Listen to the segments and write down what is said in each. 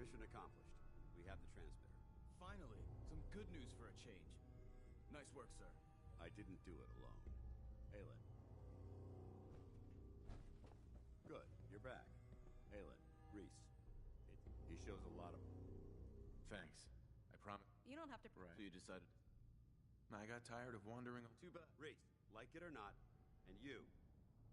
Mission accomplished. We have the transmitter. Finally, some good news for a change. Nice work, sir. I didn't do it alone. Aelin. Good, you're back. Aelin, Reese. He shows a lot of... Thanks. I promise. You don't have to... Right. So you decided... I got tired of wandering... Too bad. Reese, like it or not, and you,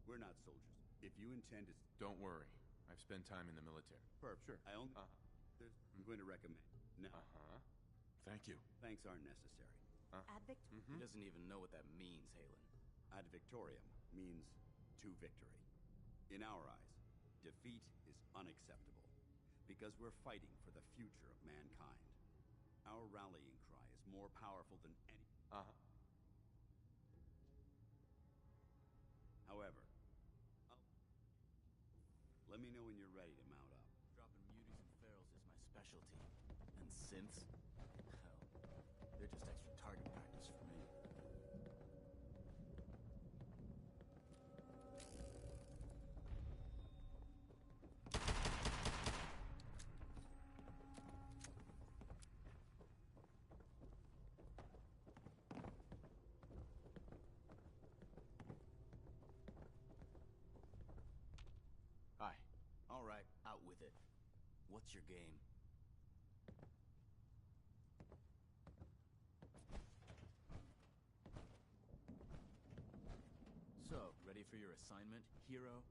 we're not soldiers. If you intend to... Don't worry. I've spent time in the military. Perp, sure. I only... I'm going to recommend. No. Uh-huh. Thank you. Thanks aren't necessary. Ad Victor. He doesn't even know what that means, Halen. Ad Victoriam means to victory. In our eyes, defeat is unacceptable, because we're fighting for the future of mankind. Our rallying cry is more powerful than any... However, let me know when you're ready to mount up. Dropping muties and ferals is my specialty. And synths? Hell, they're just extra target practice for me. Hi. All right, out with it. What's your game? So, ready for your assignment, hero?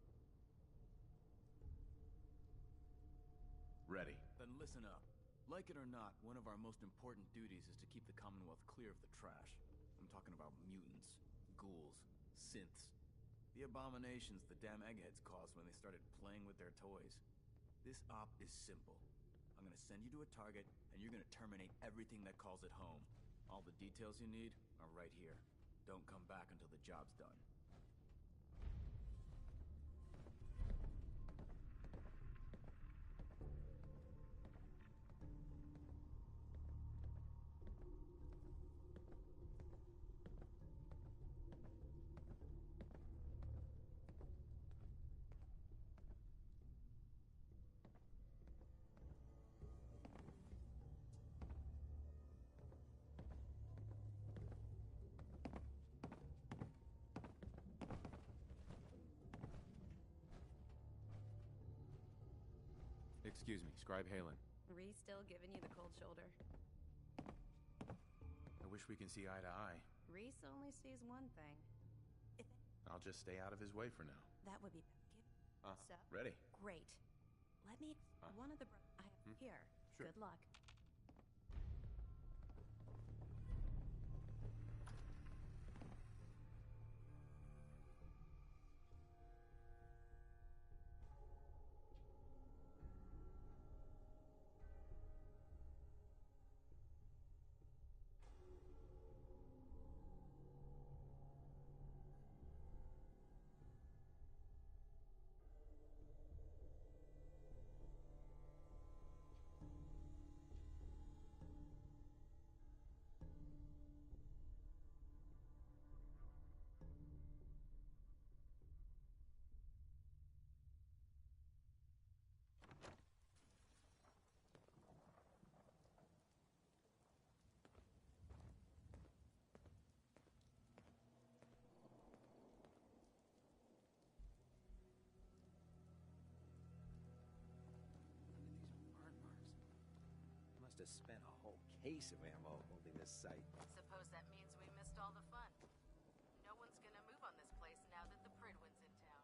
Ready. Then listen up. Like it or not, one of our most important duties is to keep the Commonwealth clear of the trash. I'm talking about mutants, ghouls, synths. The abominations the damn eggheads caused when they started playing with their toys. This op is simple. I'm gonna send you to a target, and you're gonna terminate everything that calls it home. All the details you need are right here. Don't come back until the job's done. Excuse me, Scribe Halen. Reese still giving you the cold shoulder. I wish we can see eye to eye. Reese only sees one thing. If I'll just stay out of his way for now. that would be so Ready. great. Let me one of the I have here. Sure. Good luck. Must have spent a whole case of ammo holding this site. Suppose that means we missed all the fun. No one's gonna move on this place now that the Pridwin's in town.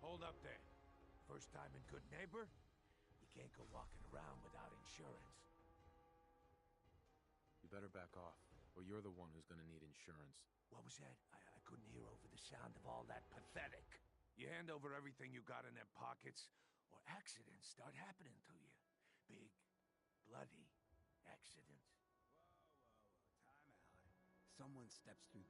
Hold up there. First time in Good Neighbor? You can't go walking around without insurance. You better back off, or you're the one who's gonna need insurance. What was that? I couldn't hear over the sound of all that pathetic. You hand over everything you got in them pockets, or accidents start happening to you. Big, bloody accidents. Whoa, time out. Someone steps through...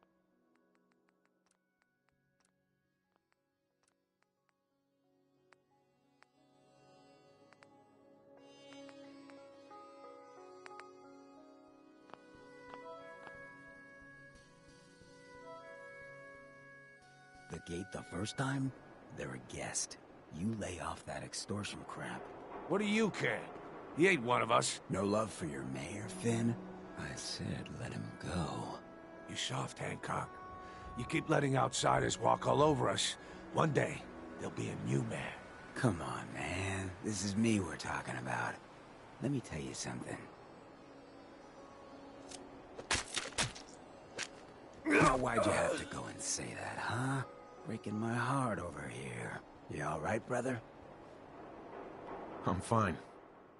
The gate the first time? They're a guest. You lay off that extortion crap. What do you care? He ain't one of us. No love for your mayor, Finn? I said let him go. You soft, Hancock. You keep letting outsiders walk all over us. One day, there'll be a new mayor. Come on, man. This is me we're talking about. Let me tell you something. Now, why'd you have to go and say that, huh? Breaking my heart over here. You all right, brother? I'm fine.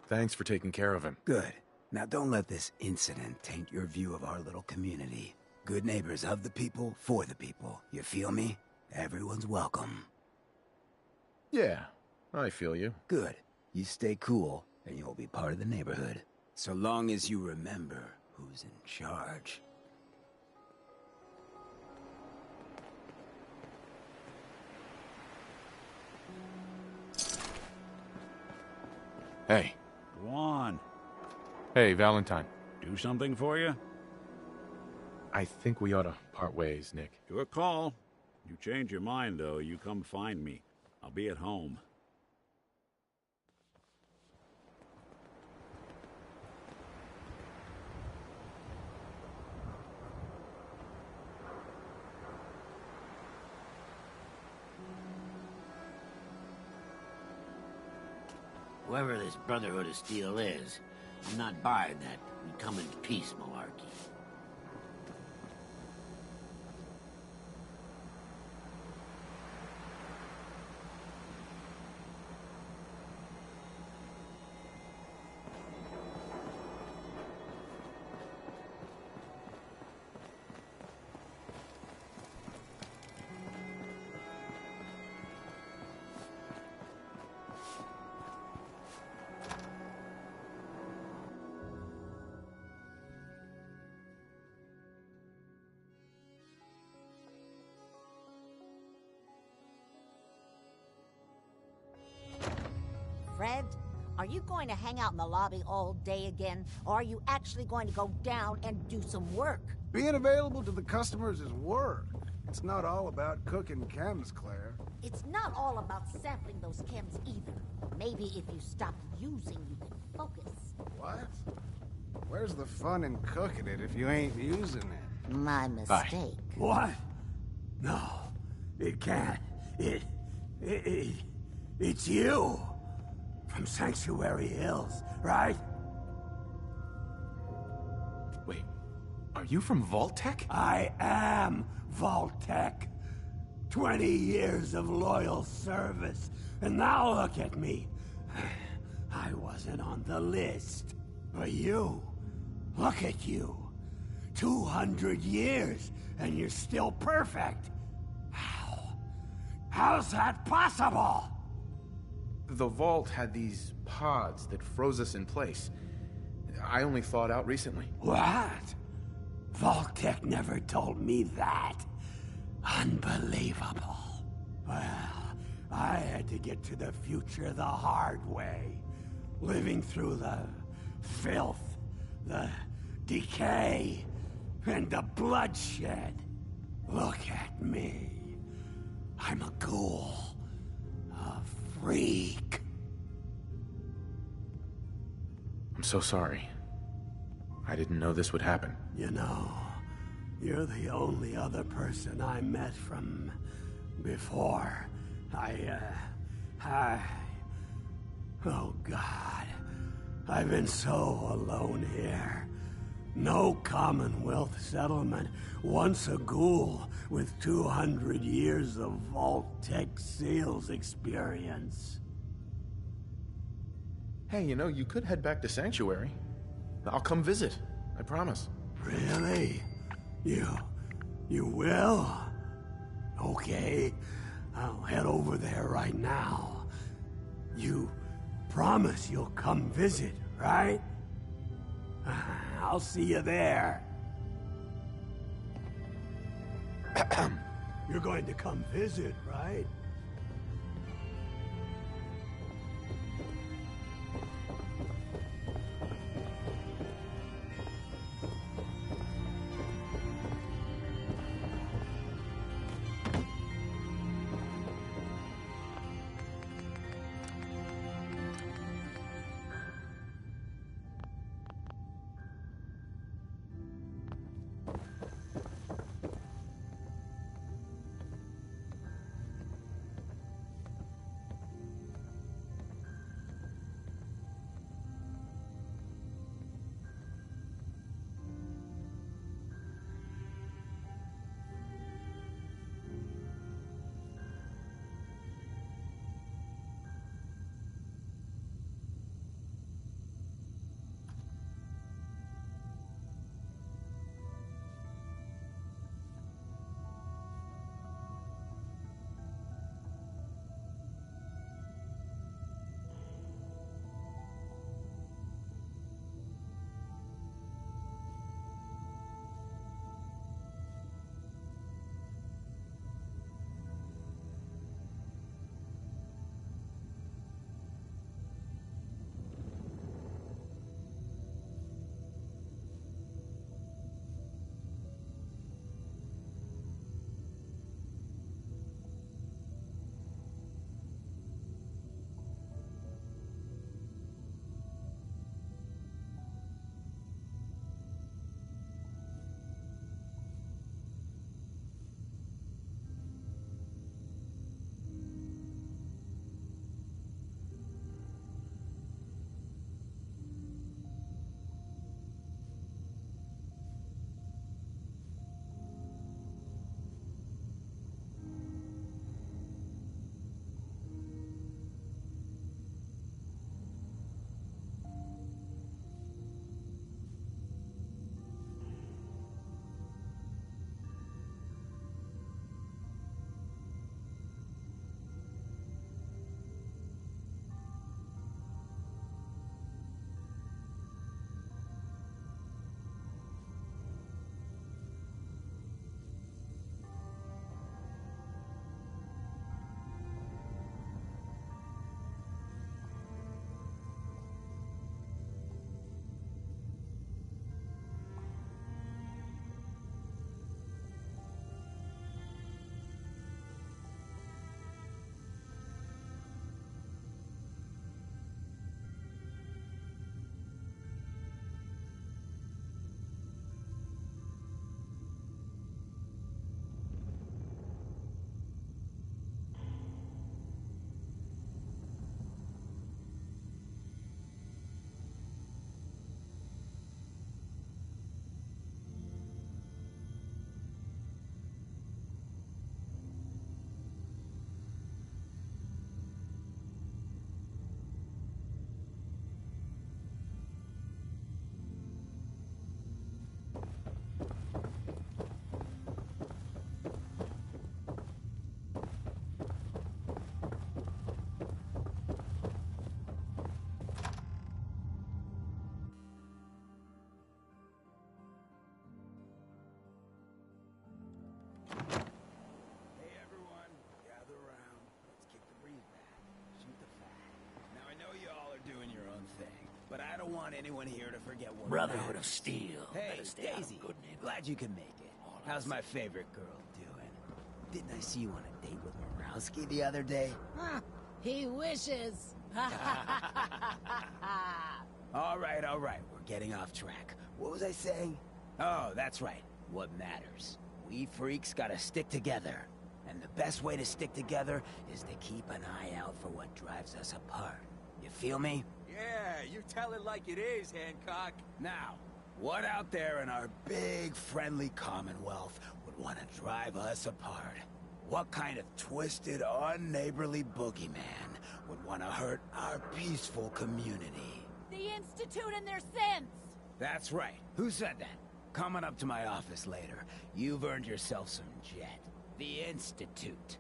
Thanks for taking care of him. Good. Now don't let this incident taint your view of our little community. Good neighbors of the people, for the people. You feel me? Everyone's welcome. Yeah, I feel you. Good. You stay cool, and you'll be part of the neighborhood. So long as you remember who's in charge. Hey. Go on. Hey, Valentine. Do something for you? I think we ought to part ways, Nick. Your call. You change your mind, though, you come find me. I'll be at home. Whoever this Brotherhood of Steel is, I'm not buying that we come in peace malarkey. Fred, are you going to hang out in the lobby all day again, or are you actually going to go down and do some work? Being available to the customers is work. It's not all about cooking chems, Claire. It's not all about sampling those chems either. Maybe if you stop using, you can focus. What? Where's the fun in cooking it if you ain't using it? My mistake. What? No, it can't. It's you. From Sanctuary Hills, right? Wait, are you from Vault-Tec? I am Vault-Tec. 20 years of loyal service, and now look at me. I wasn't on the list. But you, look at you. 200 years, and you're still perfect. How's that possible? The vault had these pods that froze us in place. I only thawed out recently. What? Vault-Tec never told me that. Unbelievable. Well, I had to get to the future the hard way. Living through the filth, the decay, and the bloodshed. Look at me. I'm a ghoul. A freak. I'm so sorry. I didn't know this would happen. You know, you're the only other person I met from before. Oh God. I've been so alone here. No Commonwealth settlement. Once a ghoul with 200 years of Vault-Tec sales experience. Hey, you know, you could head back to Sanctuary. I'll come visit. I promise. Really? You will? Okay. I'll head over there right now. You promise you'll come visit, right? I'll see you there. You're going to come visit, right? want anyone here to forget what Brotherhood of matters. Steel. Hey, Better stay out of Daisy. good neighbor. Glad you could make it. How's my favorite girl doing? Didn't I see you on a date with Morowski the other day? Huh, he wishes. All right. We're getting off track. What was I saying? Oh, that's right. What matters. We freaks gotta stick together. And the best way to stick together is to keep an eye out for what drives us apart. You feel me? Yeah, you tell it like it is, Hancock. Now, what out there in our big, friendly Commonwealth would want to drive us apart? What kind of twisted, unneighborly boogeyman would want to hurt our peaceful community? The Institute and their sins! That's right. Who said that? Coming up to my office later. You've earned yourself some jet. The Institute.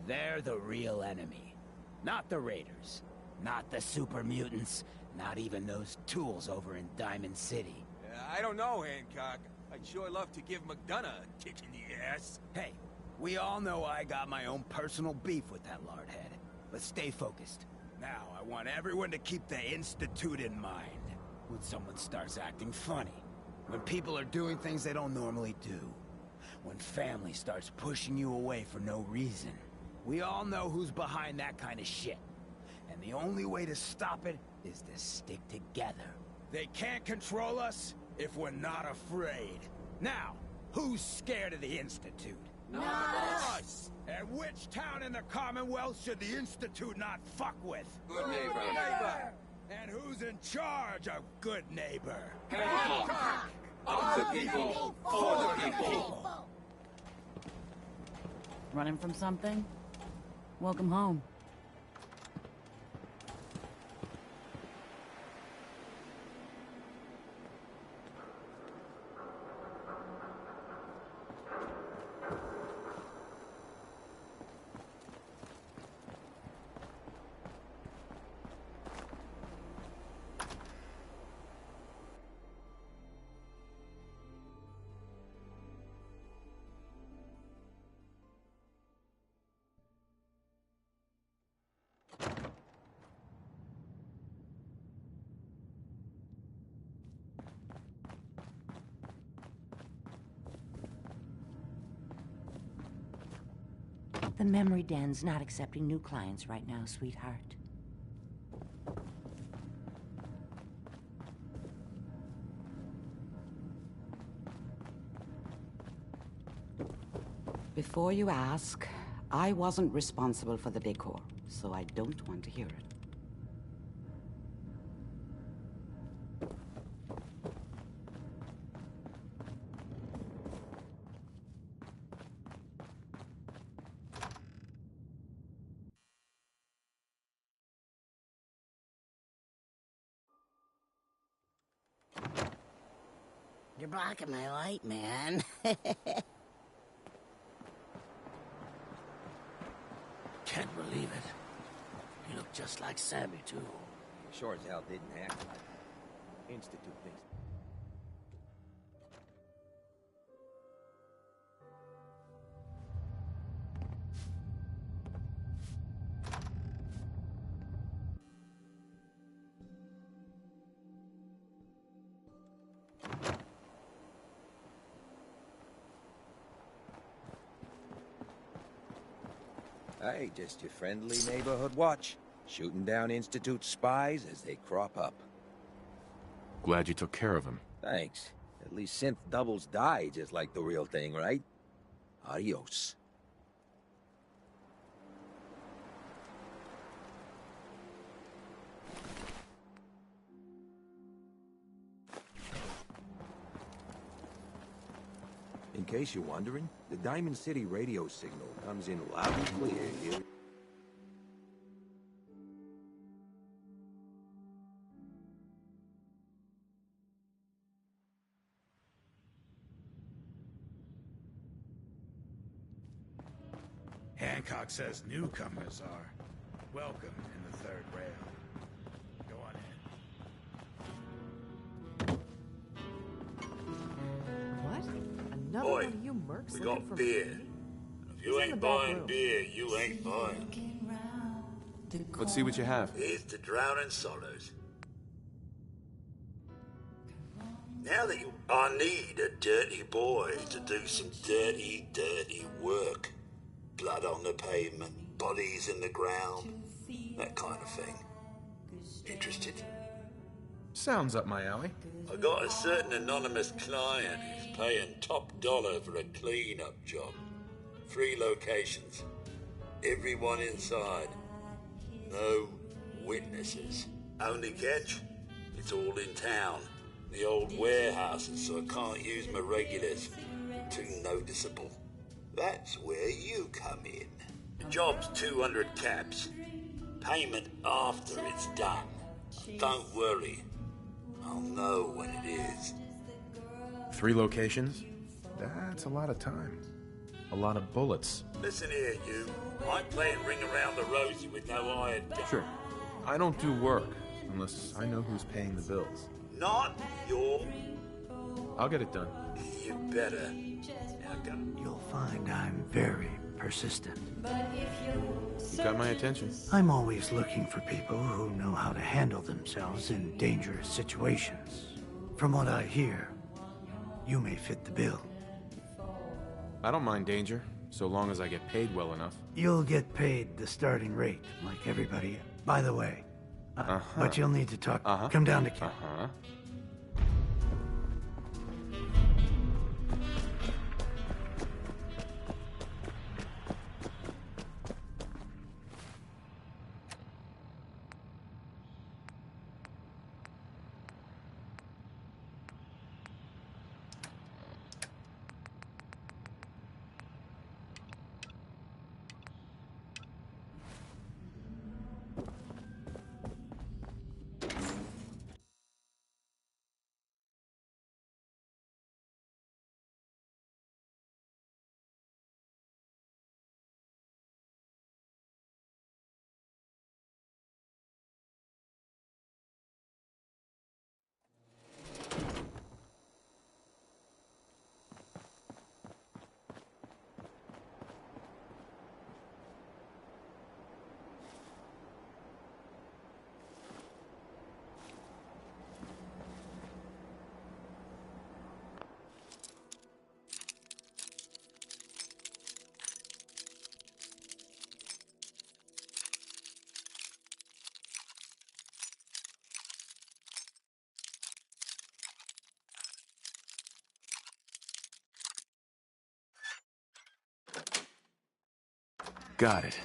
They're the real enemy. Not the Raiders. Not the super mutants. Not even those tools over in Diamond City. I don't know, Hancock. I'd sure love to give McDonough a kick in the ass. Hey, we all know I got my own personal beef with that lardhead. But stay focused. Now, I want everyone to keep the Institute in mind. When someone starts acting funny. When people are doing things they don't normally do. When family starts pushing you away for no reason. We all know who's behind that kind of shit. And the only way to stop it is to stick together. They can't control us if we're not afraid. Now, who's scared of the Institute? Not us! And which town in the Commonwealth should the Institute not fuck with? Good neighbor. And who's in charge of Good Neighbor? Hancock! Of the people, for the people. Running from something? Welcome home. The memory den's not accepting new clients right now, sweetheart. Before you ask, I wasn't responsible for the decor, so I don't want to hear it. You're blocking my light, man. Can't believe it. You look just like Sammy, too. Sure as hell didn't act like it. Institute thinks. Hey, just your friendly neighborhood watch. Shooting down Institute spies as they crop up. Glad you took care of him. Thanks. At least synth doubles die just like the real thing, right? Adios. In case you're wondering, the Diamond City radio signal comes in loud and clear here. Hancock says newcomers are welcome in the third rail. Go on in. What? Another Boy, one of you mercs we looking got for beer. food? If you ain't buying beer, you ain't buying. Let's see what you have. Here's to drowning sorrows. Now that I need a dirty boy to do some dirty, dirty work. Blood on the pavement, bodies in the ground, that kind of thing. Interested? Sounds up my alley. I got a certain anonymous client who's paying top dollar for a clean-up job. 3 locations. Everyone inside. No witnesses. Only catch? It's all in town. The old warehouses, so I can't use my regulars. Too noticeable. That's where you come in. The job's 200 caps. Payment after it's done. Don't worry. I'll know when it is. 3 locations? That's a lot of time. A lot of bullets. Listen here, you. I ain't playing ring around the rosy with no iron. Sure. I don't do work unless I know who's paying the bills. Not your... I'll get it done. You better. Now go. You'll find I'm very persistent. You got my attention. I'm always looking for people who know how to handle themselves in dangerous situations. From what I hear, you may fit the bill. I don't mind danger, so long as I get paid well enough. You'll get paid the starting rate, like everybody. By the way, but you'll need to talk. Come down to camp. Got it.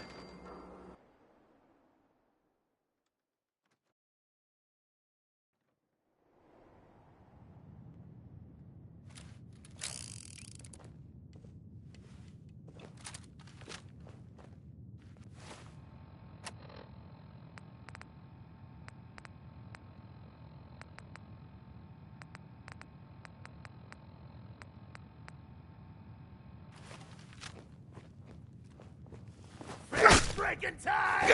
Breaking time!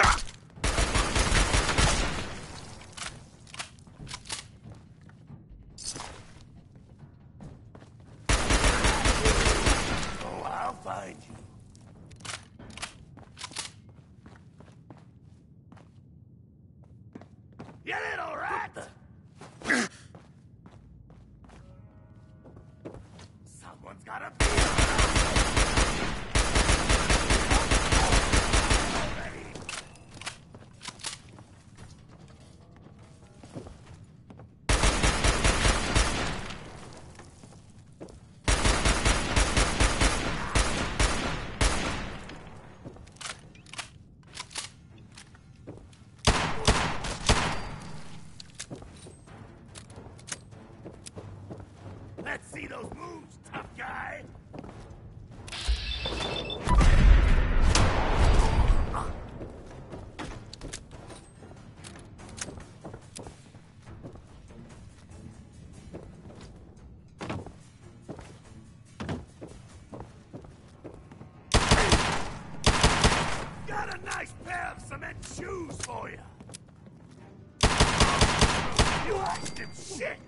Oh, I'll find you. You little rat! Someone's gotta be Let's see those moves, tough guy! Got a nice pair of cement shoes for you! You asked him shit!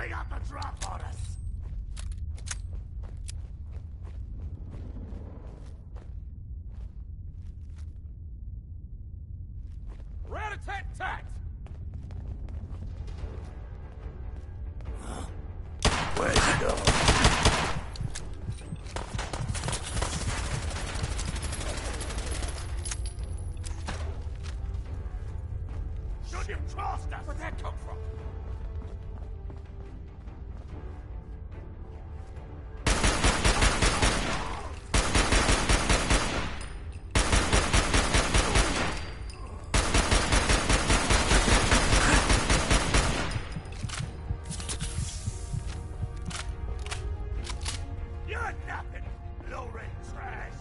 They got the drop on us! Rat-a-tat-tat! Where's it going? Shouldn't have crossed us! Where'd that come from? You're nothing, low-rent trash!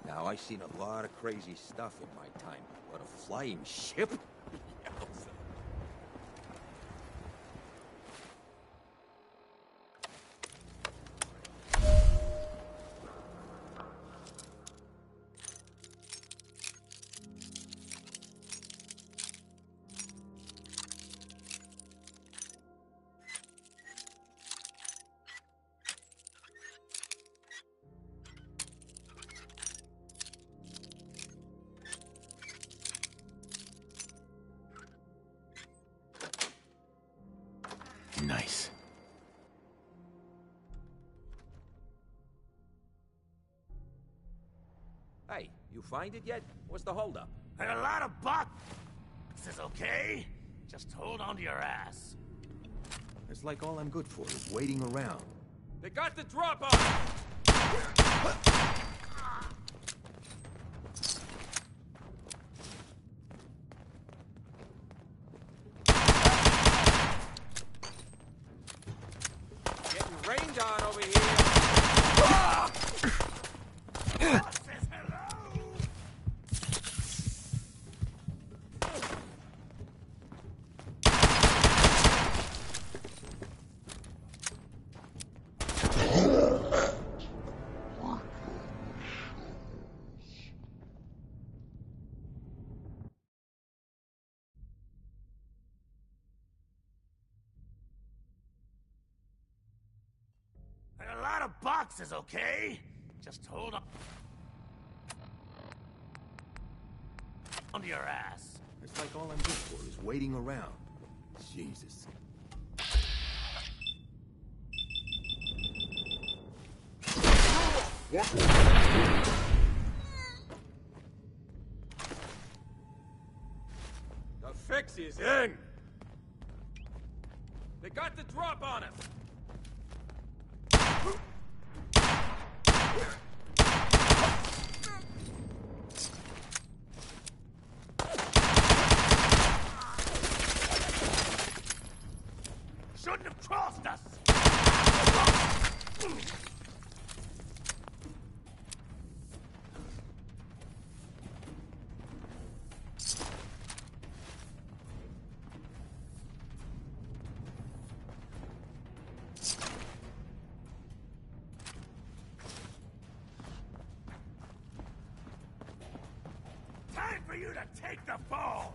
Now, I've seen a lot of crazy stuff in my time, but a flying ship? Nice. Hey, you find it yet? What's the holdup? And a lot of buck! This is okay? Just hold on to your ass. It's like all I'm good for is waiting around. They got the drop on us! boxes, okay? Just hold on. Onto your ass. It's like all I'm good for is waiting around. Jesus. The fix is in! They got the drop on us! Shouldn't have crossed us! Time for you to take the fall!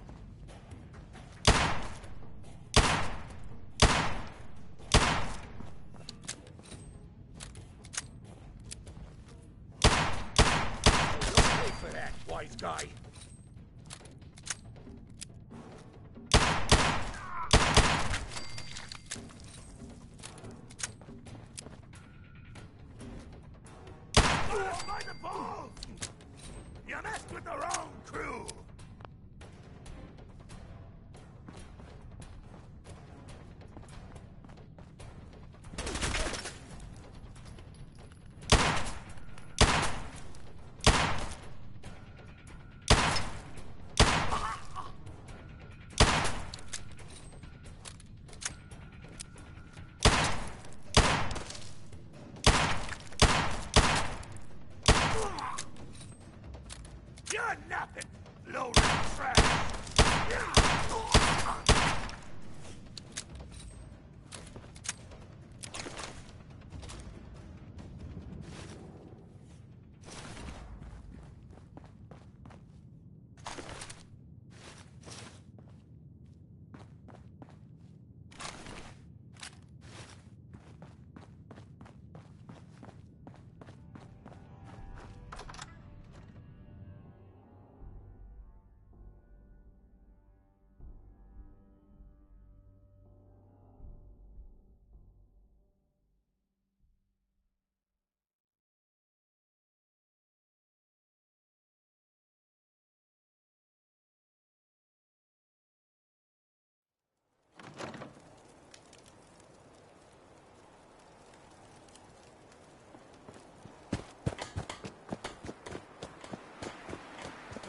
For that, wise guy. Oh, by the balls! You messed with the wrong crew! You're nothing, low-rent trash!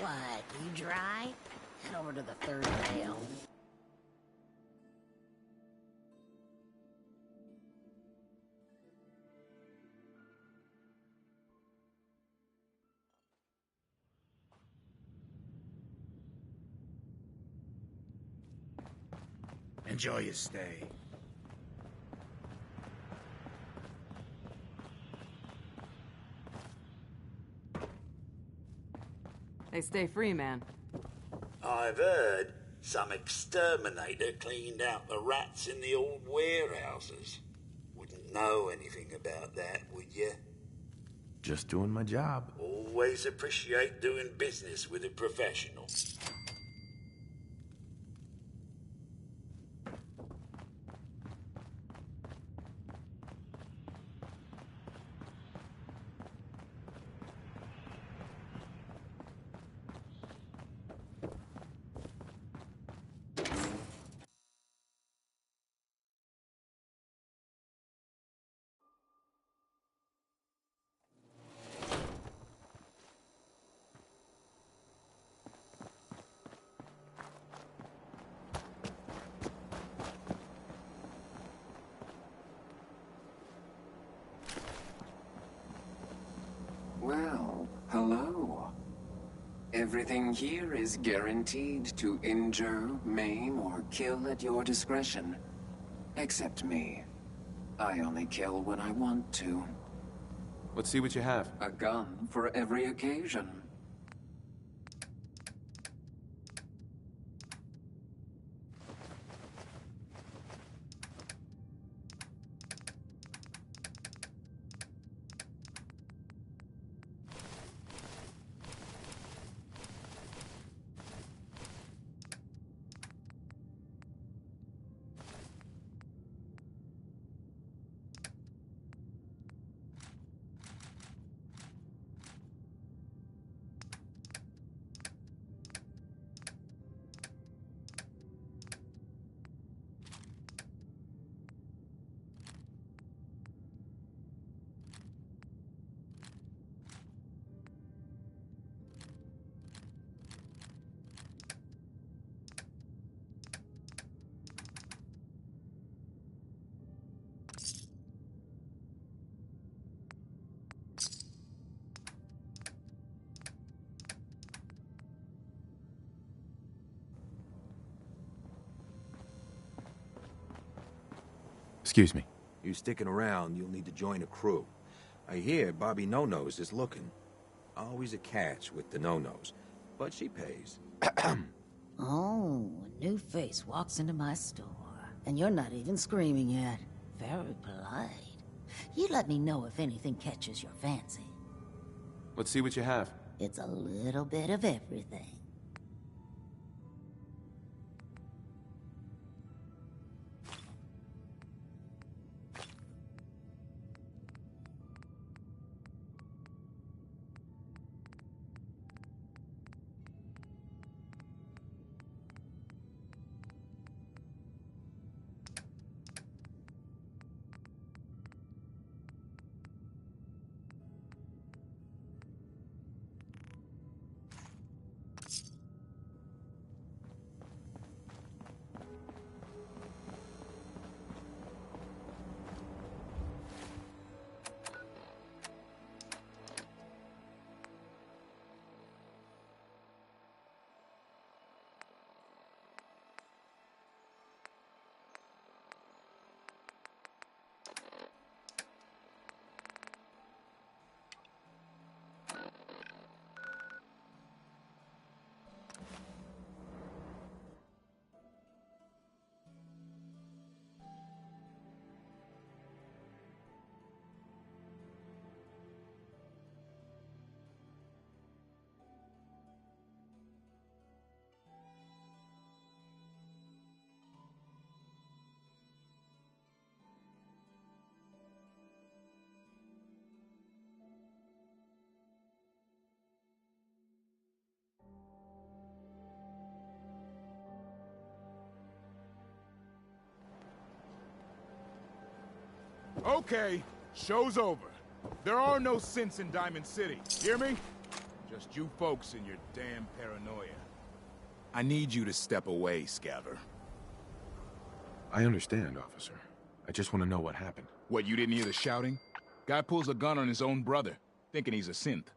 What, you dry? Head over to the third rail. Enjoy your stay. They stay free, man. I've heard some exterminator cleaned out the rats in the old warehouses. Wouldn't know anything about that, would you? Just doing my job. Always appreciate doing business with a professional. Well, hello. Everything here is guaranteed to injure, maim, or kill at your discretion. Except me. I only kill when I want to. Let's see what you have. A gun for every occasion. Excuse me. You sticking around, you'll need to join a crew. I hear Bobby No-Nose is looking. Always a catch with the No-Nose, but she pays. Oh, a new face walks into my store, and you're not even screaming yet. Very polite. You let me know if anything catches your fancy. Let's see what you have. It's a little bit of everything. Okay, show's over. There are no synths in Diamond City. Hear me? Just you folks and your damn paranoia. I need you to step away, Scaver. I understand, officer. I just want to know what happened. What, you didn't hear the shouting? Guy pulls a gun on his own brother, thinking he's a synth.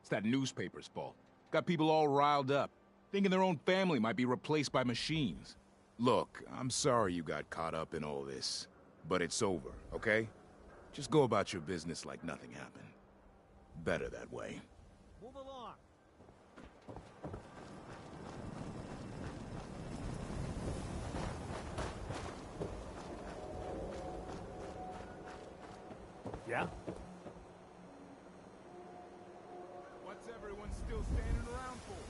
It's that newspaper's fault. Got people all riled up, thinking their own family might be replaced by machines. Look, I'm sorry you got caught up in all this. But it's over, okay? Just go about your business like nothing happened. Better that way. Move along. Yeah? What's everyone still standing around for?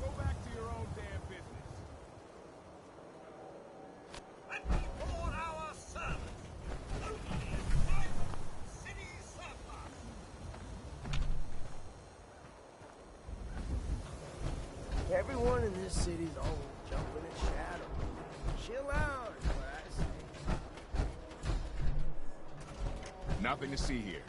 Go back to your own damn business. Everyone in this city's always jumping at shadow. Chill out, is what I say. Nothing to see here.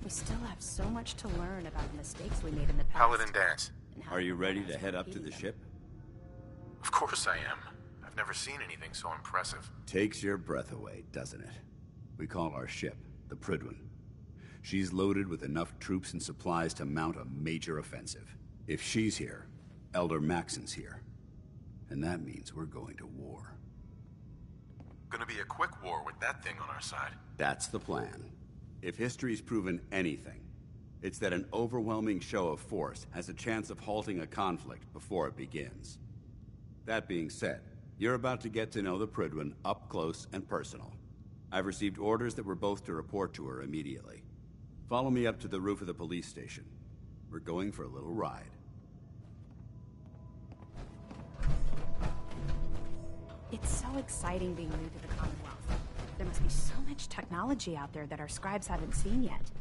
We still have so much to learn about the mistakes we made in the past. Paladin Dance. Are you ready to head up to the ship? Of course I am. I've never seen anything so impressive. Takes your breath away, doesn't it? We call our ship the Prydwen. She's loaded with enough troops and supplies to mount a major offensive. If she's here, Elder Maxon's here. And that means we're going to war. Gonna be a quick war with that thing on our side. That's the plan. If history's proven anything, it's that an overwhelming show of force has a chance of halting a conflict before it begins. That being said, you're about to get to know the Prydwen up close and personal. I've received orders that we're both to report to her immediately. Follow me up to the roof of the police station. We're going for a little ride. It's so exciting being new to the Commonwealth. There must be so much technology out there that our scribes haven't seen yet.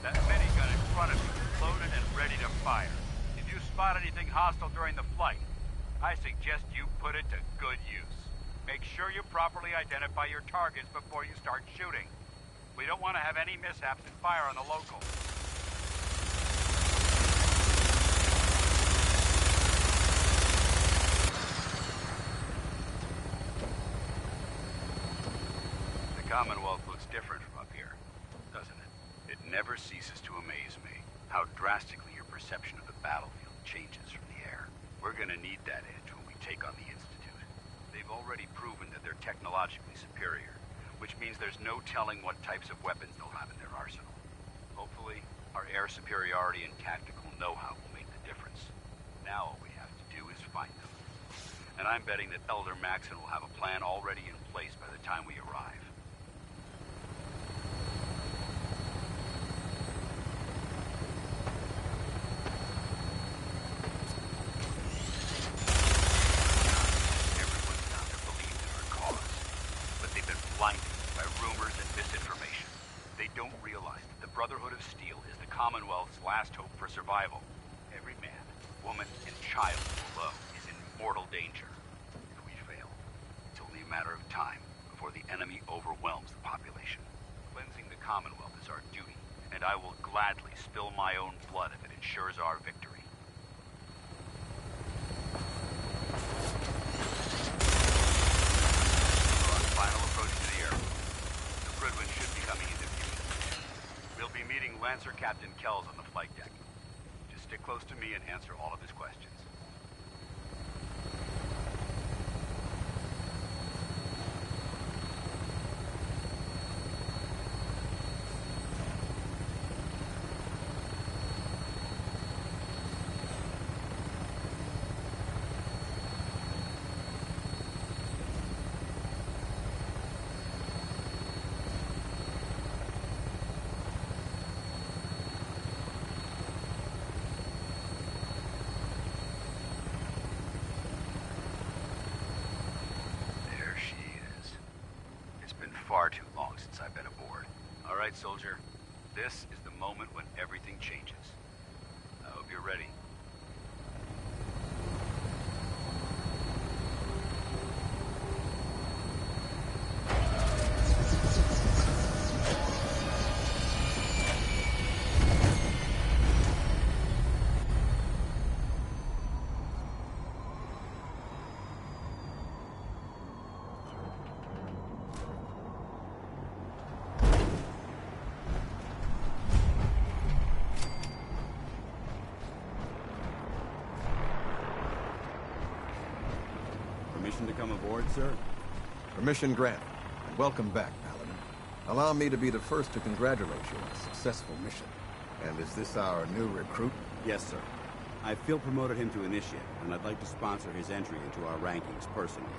That minigun in front of you is loaded and ready to fire. If you spot anything hostile during the flight, I suggest you put it to good use. Make sure you properly identify your targets before you start shooting. We don't want to have any mishaps and fire on the locals. The Commonwealth looks different from up here, doesn't it? It never ceases to amaze me how drastically your perception of the battlefield changes from the air. We're gonna need that edge when we take on the Institute. They've already proven that they're technologically superior, which means there's no telling what types of weapons they'll have in their arsenal. Hopefully, our air superiority and tactical know-how will make the difference. Now all we have to do is find them. And I'm betting that Elder Maxon will have a plan already in place by the time we arrive. Blinded by rumors and misinformation. They don't realize that the Brotherhood of Steel is the Commonwealth's last hope for survival. Every man, woman, and child below is in mortal danger. If we fail, it's only a matter of time before the enemy overwhelms the population. Cleansing the Commonwealth is our duty, and I will gladly spill my own blood if it ensures our victory. Final approach to the airport. The Prydwen should be coming into view. We'll be meeting Lancer Captain Kells on the flight deck. Just stick close to me and answer all of his questions. Far too long since I've been aboard. All right, soldier. This is the moment when everything changes. I hope you're ready. Permission to come aboard, sir? Permission granted. Welcome back, Paladin. Allow me to be the first to congratulate you on a successful mission. And is this our new recruit? Yes, sir. I field promoted him to initiate, and I'd like to sponsor his entry into our rankings personally.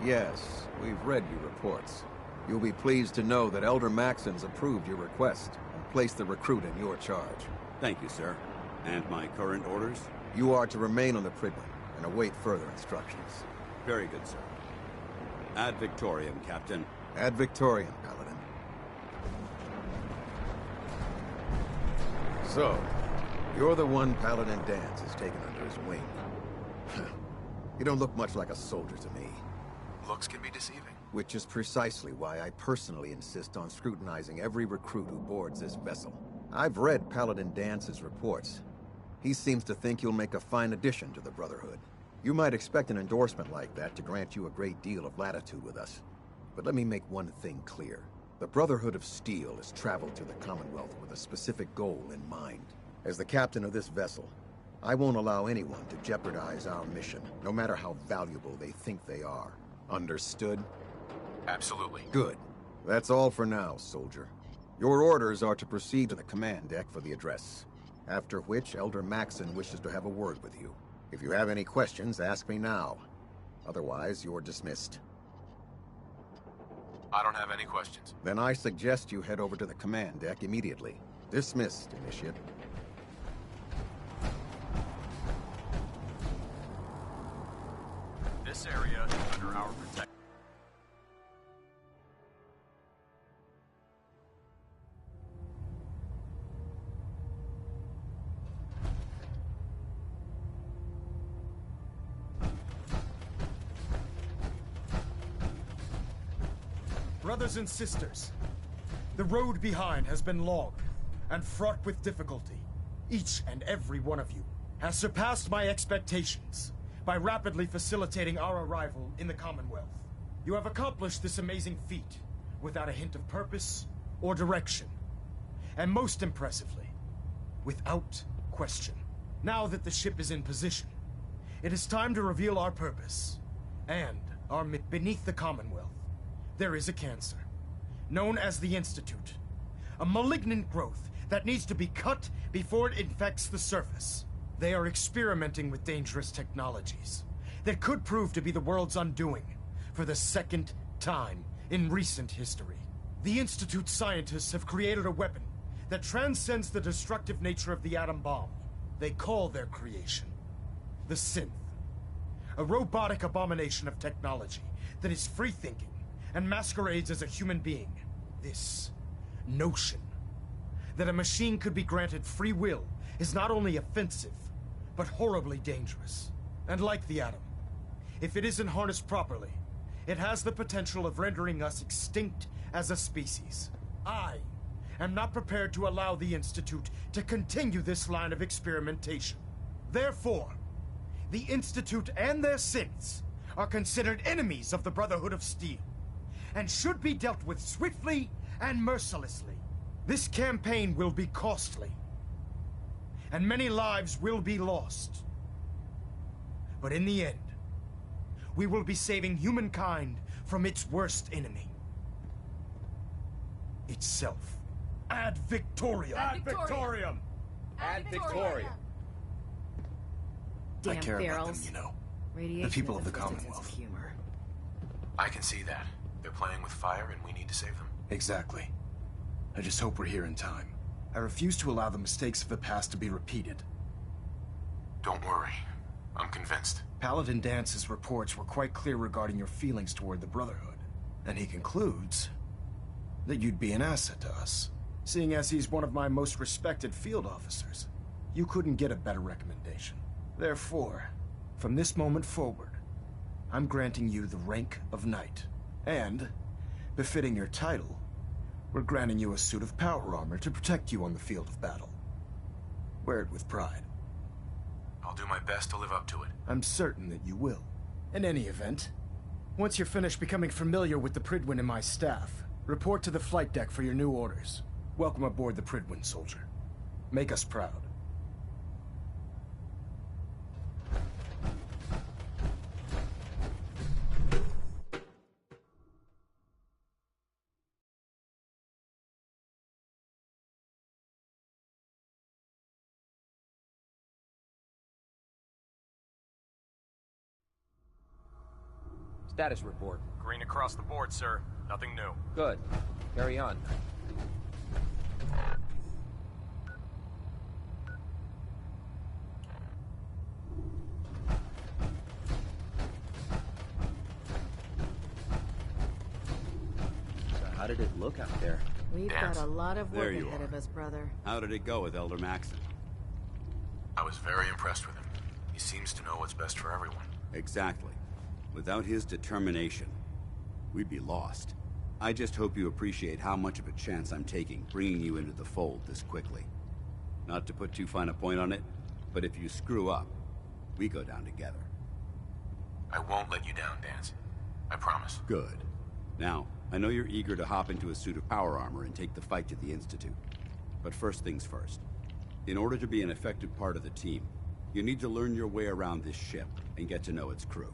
Yes, we've read your reports. You'll be pleased to know that Elder Maxon's approved your request and placed the recruit in your charge. Thank you, sir. And my current orders? You are to remain on the Pridwin and await further instructions. Very good, sir. Ad Victoriam, Captain. Ad Victoriam, Paladin. So, you're the one Paladin Danse has taken under his wing. You don't look much like a soldier to me. Looks can be deceiving. Which is precisely why I personally insist on scrutinizing every recruit who boards this vessel. I've read Paladin Dance's reports. He seems to think you'll make a fine addition to the Brotherhood. You might expect an endorsement like that to grant you a great deal of latitude with us. But let me make one thing clear. The Brotherhood of Steel has traveled to the Commonwealth with a specific goal in mind. As the captain of this vessel, I won't allow anyone to jeopardize our mission, no matter how valuable they think they are. Understood? Absolutely. Good. That's all for now, soldier. Your orders are to proceed to the command deck for the address, after which Elder Maxon wishes to have a word with you. If you have any questions, ask me now. Otherwise, you're dismissed. I don't have any questions. Then I suggest you head over to the command deck immediately. Dismissed, Initiate. This area is under our protection. Brothers and sisters, the road behind has been long and fraught with difficulty. Each and every one of you has surpassed my expectations by rapidly facilitating our arrival in the Commonwealth. You have accomplished this amazing feat without a hint of purpose or direction. And most impressively, without question. Now that the ship is in position, it is time to reveal our purpose and our beneath the Commonwealth. There is a cancer, known as the Institute. A malignant growth that needs to be cut before it infects the surface. They are experimenting with dangerous technologies that could prove to be the world's undoing for the second time in recent history. The Institute scientists have created a weapon that transcends the destructive nature of the atom bomb. They call their creation the Synth. A robotic abomination of technology that is free-thinking and masquerades as a human being. This notion that a machine could be granted free will is not only offensive, but horribly dangerous. And like the atom, if it isn't harnessed properly, it has the potential of rendering us extinct as a species. I am not prepared to allow the Institute to continue this line of experimentation. Therefore, the Institute and their synths are considered enemies of the Brotherhood of Steel, and should be dealt with swiftly and mercilessly. This campaign will be costly, and many lives will be lost. But in the end, we will be saving humankind from its worst enemy. Itself. Ad Victoriam! Ad Victoriam! Ad Victoriam! I Damn care about them, ferals. you know. Radiation The people of has the a twisted sense Commonwealth. of humor. I can see that. They're playing with fire and we need to save them. Exactly. I just hope we're here in time. I refuse to allow the mistakes of the past to be repeated. Don't worry. I'm convinced. Paladin Dance's reports were quite clear regarding your feelings toward the Brotherhood. And he concludes that you'd be an asset to us. Seeing as he's one of my most respected field officers, you couldn't get a better recommendation. Therefore, from this moment forward, I'm granting you the rank of Knight. And, befitting your title, we're granting you a suit of power armor to protect you on the field of battle. Wear it with pride. I'll do my best to live up to it. I'm certain that you will. In any event, once you're finished becoming familiar with the Pridwin and my staff, report to the flight deck for your new orders. Welcome aboard the Pridwin, soldier. Make us proud. Status report. Green across the board, sir. Nothing new. Good. Carry on. How did it look out there? We've got a lot of work There you ahead are. of us, brother. How did it go with Elder Maxon? I was very impressed with him. He seems to know what's best for everyone. Exactly. Without his determination, we'd be lost. I just hope you appreciate how much of a chance I'm taking bringing you into the fold this quickly. Not to put too fine a point on it, but if you screw up, we go down together. I won't let you down, Dance. I promise. Good. Now, I know you're eager to hop into a suit of power armor and take the fight to the Institute. But first things first. In order to be an effective part of the team, you need to learn your way around this ship and get to know its crew.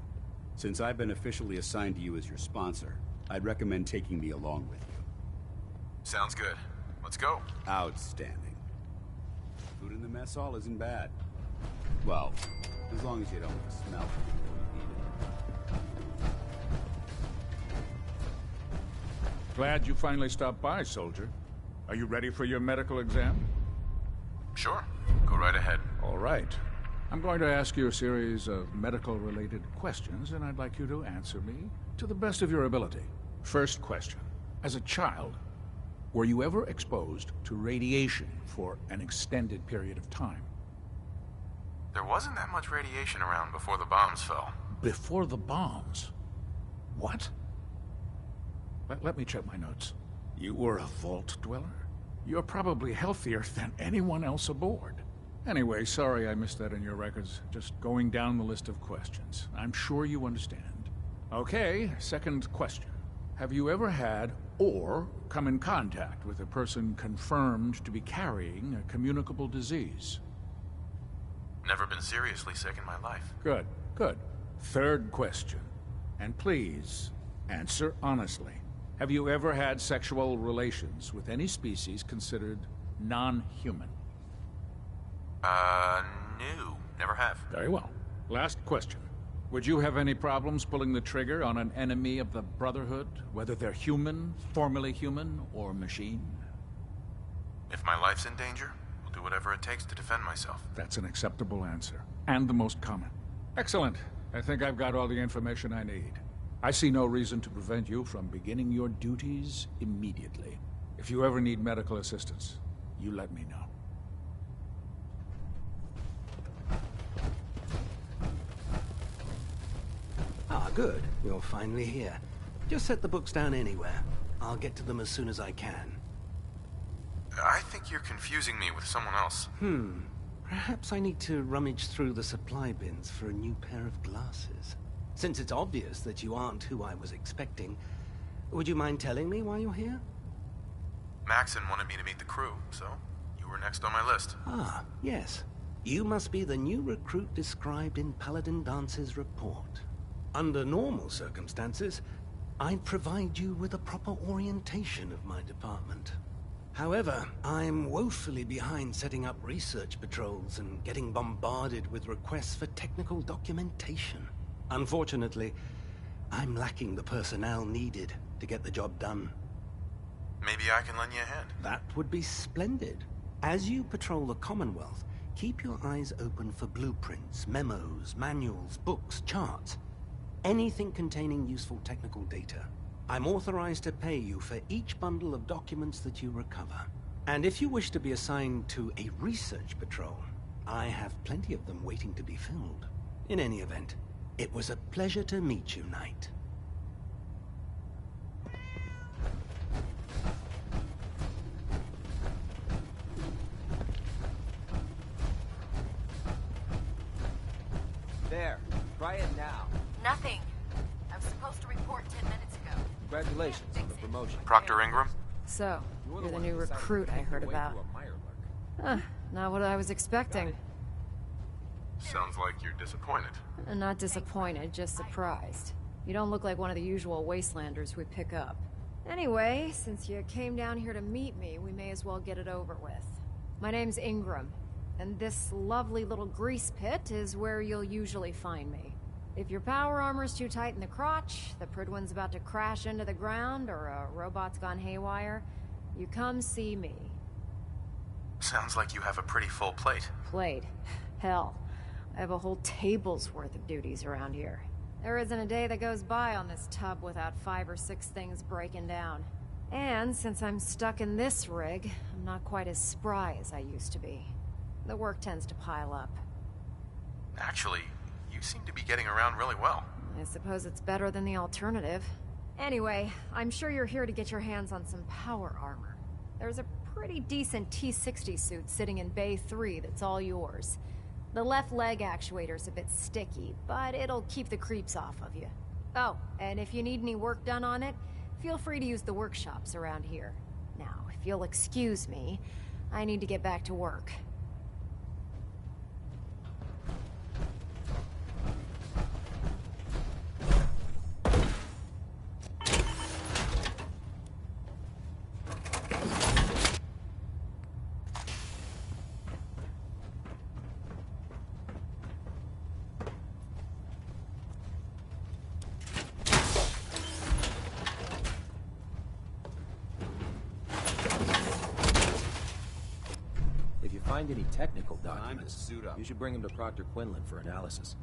Since I've been officially assigned to you as your sponsor, I'd recommend taking me along with you. Sounds good. Let's go. Outstanding. Food in the mess hall isn't bad. Well, as long as you don't smell it before you eat it. Glad you finally stopped by, soldier. Are you ready for your medical exam? Sure. Go right ahead. All right. I'm going to ask you a series of medical-related questions, and I'd like you to answer me to the best of your ability. First question. As a child, were you ever exposed to radiation for an extended period of time? There wasn't that much radiation around before the bombs fell. Before the bombs? What? Let me check my notes. You were a vault dweller? You're probably healthier than anyone else aboard. Anyway, sorry I missed that in your records. Just going down the list of questions. I'm sure you understand. Okay, second question. Have you ever had or come in contact with a person confirmed to be carrying a communicable disease? Never been seriously sick in my life. Good, good. Third question. And please, answer honestly. Have you ever had sexual relations with any species considered non-human? No. Never have. Very well. Last question. Would you have any problems pulling the trigger on an enemy of the Brotherhood, whether they're human, formerly human, or machine? If my life's in danger, I'll do whatever it takes to defend myself. That's an acceptable answer, and the most common. Excellent. I think I've got all the information I need. I see no reason to prevent you from beginning your duties immediately. If you ever need medical assistance, you let me know. Ah, good. You're finally here. Just set the books down anywhere. I'll get to them as soon as I can. I think you're confusing me with someone else. Perhaps I need to rummage through the supply bins for a new pair of glasses. Since it's obvious that you aren't who I was expecting, would you mind telling me why you're here? Maxon wanted me to meet the crew, so you were next on my list. Ah, yes. You must be the new recruit described in Paladin Dance's report. Under normal circumstances, I'd provide you with a proper orientation of my department. However, I'm woefully behind setting up research patrols and getting bombarded with requests for technical documentation. Unfortunately, I'm lacking the personnel needed to get the job done. Maybe I can lend you a hand. That would be splendid. As you patrol the Commonwealth, keep your eyes open for blueprints, memos, manuals, books, charts. Anything containing useful technical data. I'm authorized to pay you for each bundle of documents that you recover. And if you wish to be assigned to a research patrol, I have plenty of them waiting to be filled. In any event, it was a pleasure to meet you, Knight. There. Try it now. Nothing. I was supposed to report 10 minutes ago. Congratulations on the promotion. Proctor Ingram? So, you're the new recruit I heard about. Not what I was expecting. Sounds like you're disappointed. Not disappointed, just surprised. You don't look like one of the usual wastelanders we pick up. Anyway, since you came down here to meet me, we may as well get it over with. My name's Ingram, and this lovely little grease pit is where you'll usually find me. If your power armor's too tight in the crotch, the Pridwin's about to crash into the ground, or a robot's gone haywire, you come see me. Sounds like you have a pretty full plate. Plate? Hell, I have a whole table's worth of duties around here. There isn't a day that goes by on this tub without 5 or 6 things breaking down. And since I'm stuck in this rig, I'm not quite as spry as I used to be. The work tends to pile up. Actually, you seem to be getting around really well. I suppose it's better than the alternative. Anyway, I'm sure you're here to get your hands on some power armor. There's a pretty decent T-60 suit sitting in Bay 3 that's all yours. The left leg actuator's a bit sticky, but it'll keep the creeps off of you. Oh, and if you need any work done on it, feel free to use the workshops around here. Now, if you'll excuse me, I need to get back to work. Find any technical documents, suit up. You should bring them to Proctor Quinlan for analysis.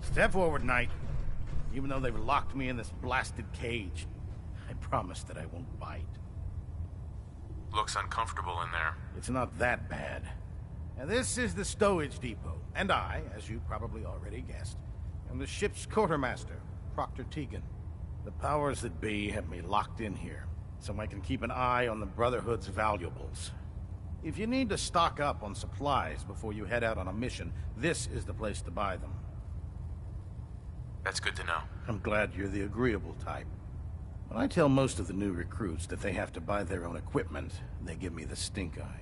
Step forward, Knight. Even though they've locked me in this blasted cage, I promise that I won't bite. Looks uncomfortable in there. It's not that bad. Now, this is the stowage depot, and I, as you probably already guessed, I'm the ship's quartermaster, Proctor Tegan. The powers that be have me locked in here, so I can keep an eye on the Brotherhood's valuables. If you need to stock up on supplies before you head out on a mission, this is the place to buy them. That's good to know. I'm glad you're the agreeable type. When I tell most of the new recruits that they have to buy their own equipment, they give me the stink eye.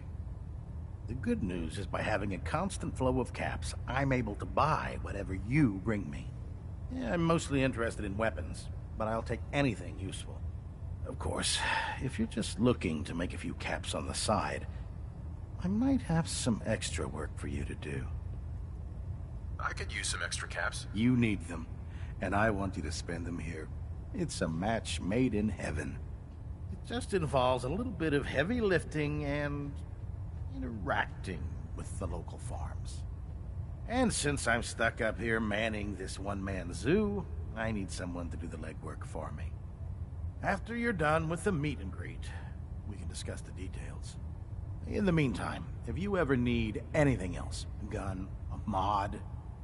The good news is by having a constant flow of caps, I'm able to buy whatever you bring me. Yeah, I'm mostly interested in weapons, but I'll take anything useful. Of course, if you're just looking to make a few caps on the side, I might have some extra work for you to do. I could use some extra caps. You need them, and I want you to spend them here. It's a match made in heaven. It just involves a little bit of heavy lifting and interacting with the local farms. And since I'm stuck up here manning this one-man zoo, I need someone to do the legwork for me. After you're done with the meet and greet, we can discuss the details. In the meantime, if you ever need anything else, a gun, a mod,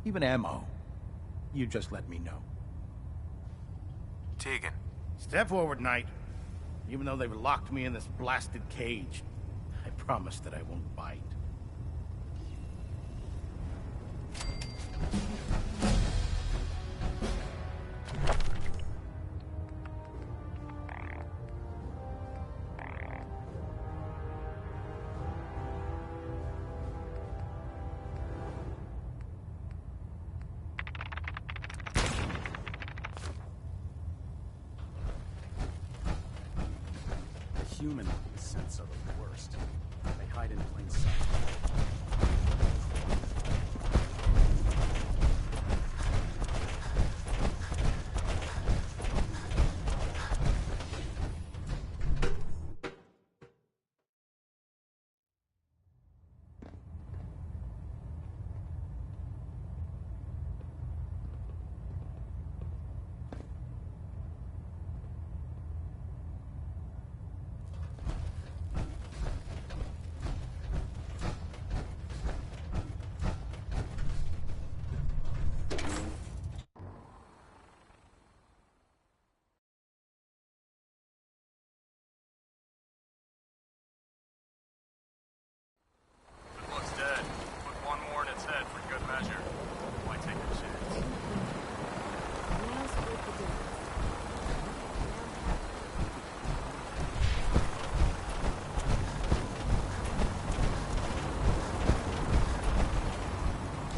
even ammo, you just let me know. Tegan. Step forward, Knight. Even though they've locked me in this blasted cage, I promise that I won't bite. Human sense are the worst. They hide in plain sight.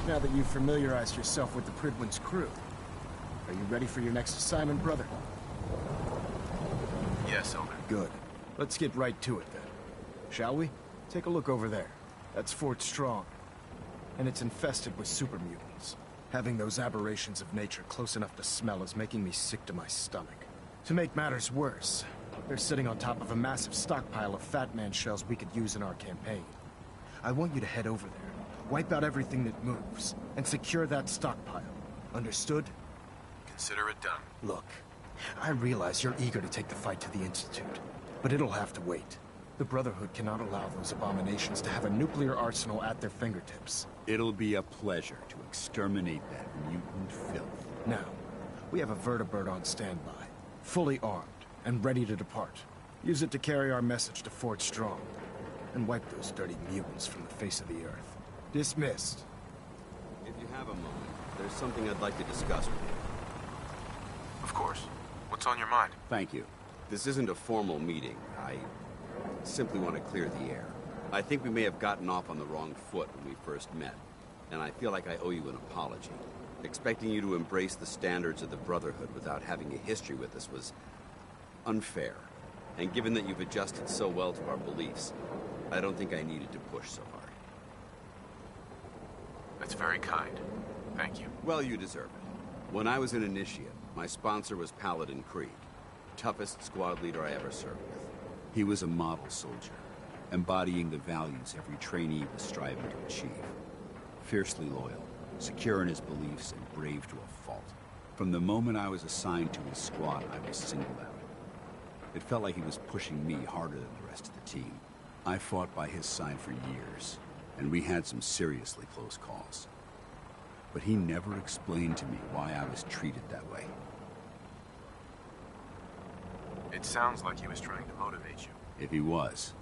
Now that you've familiarized yourself with the Pridwin's crew, are you ready for your next assignment, brother? Yes, Elder. Good. Let's get right to it then. Shall we? Take a look over there. That's Fort Strong. And it's infested with super mutants. Having those aberrations of nature close enough to smell is making me sick to my stomach. To make matters worse, they're sitting on top of a massive stockpile of Fat Man shells we could use in our campaign. I want you to head over there, wipe out everything that moves, and secure that stockpile. Understood? Consider it done. Look, I realize you're eager to take the fight to the Institute, but it'll have to wait. The Brotherhood cannot allow those abominations to have a nuclear arsenal at their fingertips. It'll be a pleasure to exterminate that mutant filth. Now, we have a vertibird on standby, fully armed and ready to depart. Use it to carry our message to Fort Strong, and wipe those dirty mutants from the face of the earth. Dismissed. If you have a moment, there's something I'd like to discuss with you. Of course. What's on your mind? Thank you. This isn't a formal meeting. I simply want to clear the air. I think we may have gotten off on the wrong foot when we first met, and I feel like I owe you an apology. Expecting you to embrace the standards of the Brotherhood without having a history with us was unfair. And given that you've adjusted so well to our beliefs, I don't think I needed to push so hard. That's very kind. Thank you. Well, you deserve it. When I was an initiate, my sponsor was Paladin Krieg, toughest squad leader I ever served with. He was a model soldier, embodying the values every trainee was striving to achieve. Fiercely loyal, secure in his beliefs, and brave to a fault. From the moment I was assigned to his squad, I was singled out. It felt like he was pushing me harder than the rest of the team. I fought by his side for years, and we had some seriously close calls. But he never explained to me why I was treated that way. It sounds like he was trying to motivate you. If he was,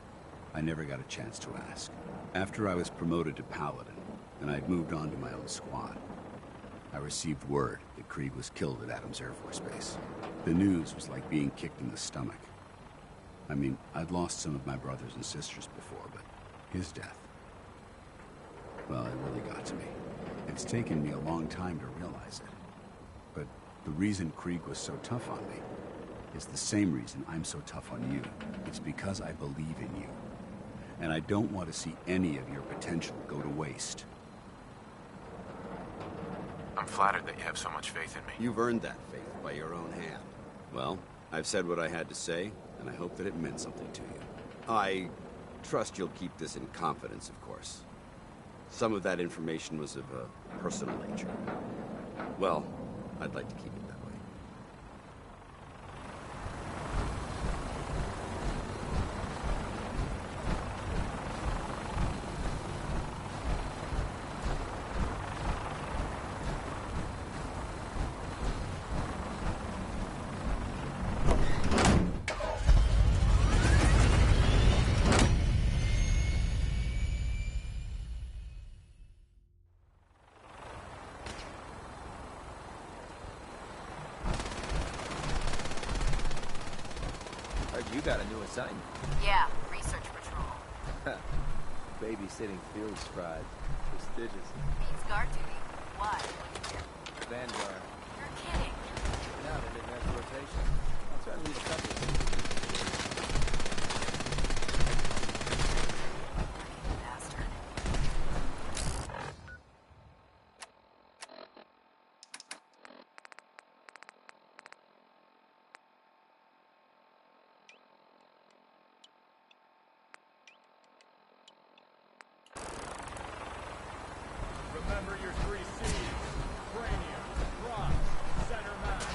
I never got a chance to ask. After I was promoted to Paladin, and I'd moved on to my own squad, I received word that Krieg was killed at Adams Air Force Base. The news was like being kicked in the stomach. I mean, I'd lost some of my brothers and sisters before, but his death, well, it really got to me. It's taken me a long time to realize it. But the reason Krieg was so tough on me is the same reason I'm so tough on you. It's because I believe in you. And I don't want to see any of your potential go to waste. I'm flattered that you have so much faith in me. You've earned that faith by your own hand. Well, I've said what I had to say, and I hope that it meant something to you. I trust you'll keep this in confidence, of course. Some of that information was of a personal nature. Well, I'd like to keep it that way. You got a new assignment. Yeah, research patrol. Babysitting field scribe. Prestigious. Means guard duty. Why? Vanguard. You're kidding. Now they're in that rotation. I'll try to leave a couple. Remember your 3 C's. Cranium, cross, center mass.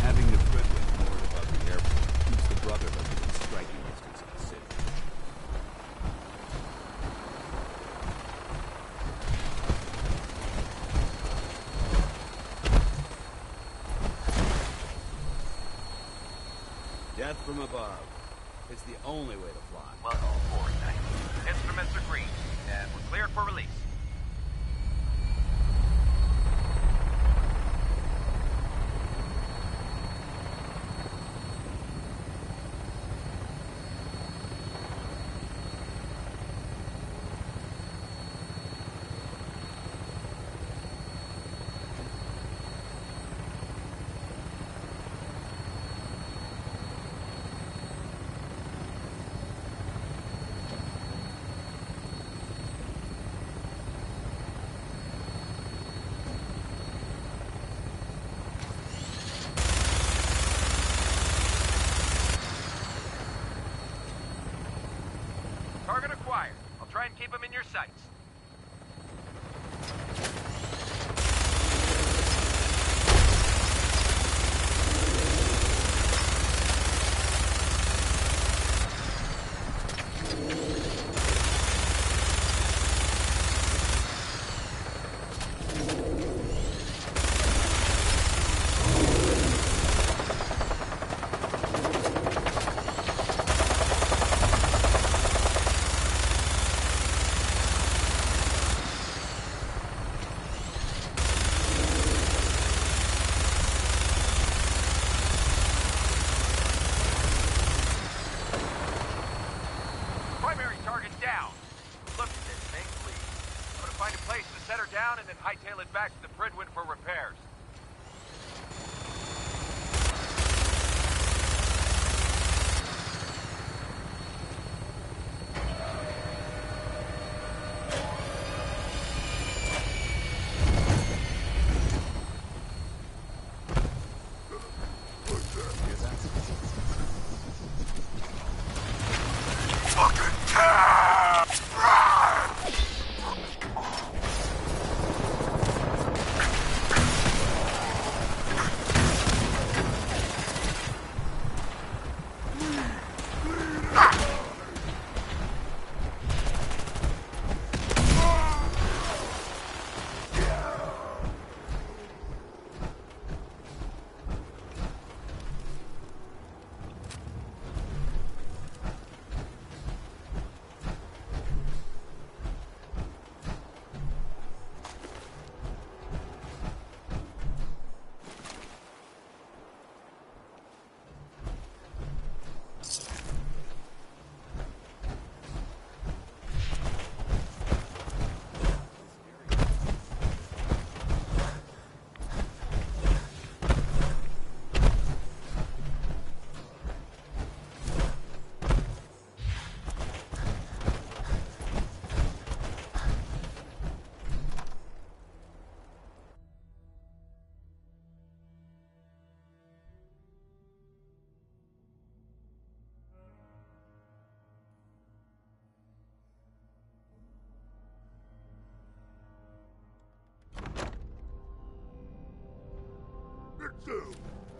Having the privilege moored above the airport keeps the Brotherhood within striking distance of the city. Death from above. It's the only way to fly. Welcome aboard, Knight. Instruments are green, and we're cleared for release. and keep them in your sights. And then hightail it back to the Pridwin for repairs.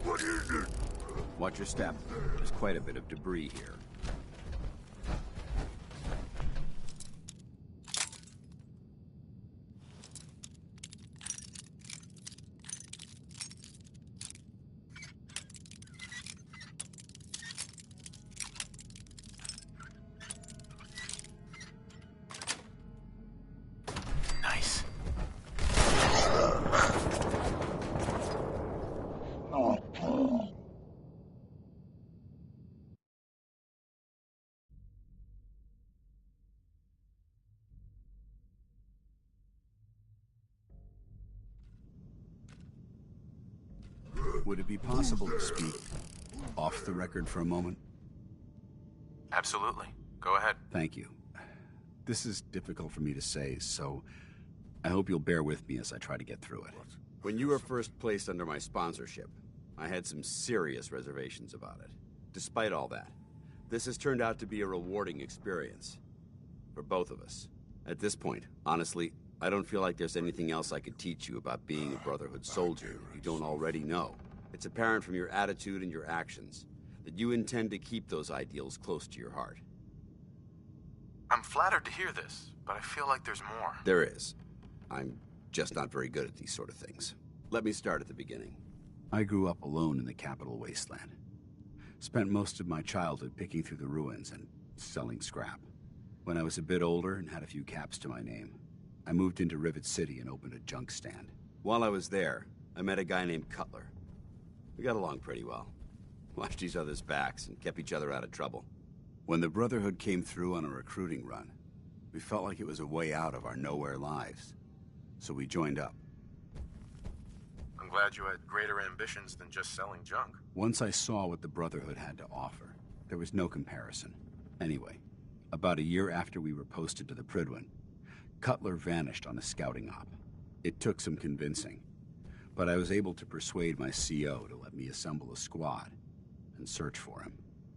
What is it? Watch your step. There's quite a bit of debris here. Nice. Would it be possible to speak off the record for a moment? Absolutely. Go ahead. Thank you. This is difficult for me to say, so I hope you'll bear with me as I try to get through it. When you were first placed under my sponsorship, I had some serious reservations about it. Despite all that, this has turned out to be a rewarding experience. For both of us. At this point, honestly, I don't feel like there's anything else I could teach you about being a Brotherhood soldier that you don't already know. It's apparent from your attitude and your actions that you intend to keep those ideals close to your heart. I'm flattered to hear this, but I feel like there's more. There is. I'm just not very good at these sort of things. Let me start at the beginning. I grew up alone in the capital wasteland. Spent most of my childhood picking through the ruins and selling scrap. When I was a bit older and had a few caps to my name, I moved into Rivet City and opened a junk stand. While I was there, I met a guy named Cutler. We got along pretty well. Watched each other's backs and kept each other out of trouble. When the Brotherhood came through on a recruiting run, we felt like it was a way out of our nowhere lives. So we joined up. I'm glad you had greater ambitions than just selling junk. Once I saw what the Brotherhood had to offer, there was no comparison. Anyway, about a year after we were posted to the Pridwin, Cutler vanished on a scouting op. It took some convincing, but I was able to persuade my CO to let me assemble a squad and search for him.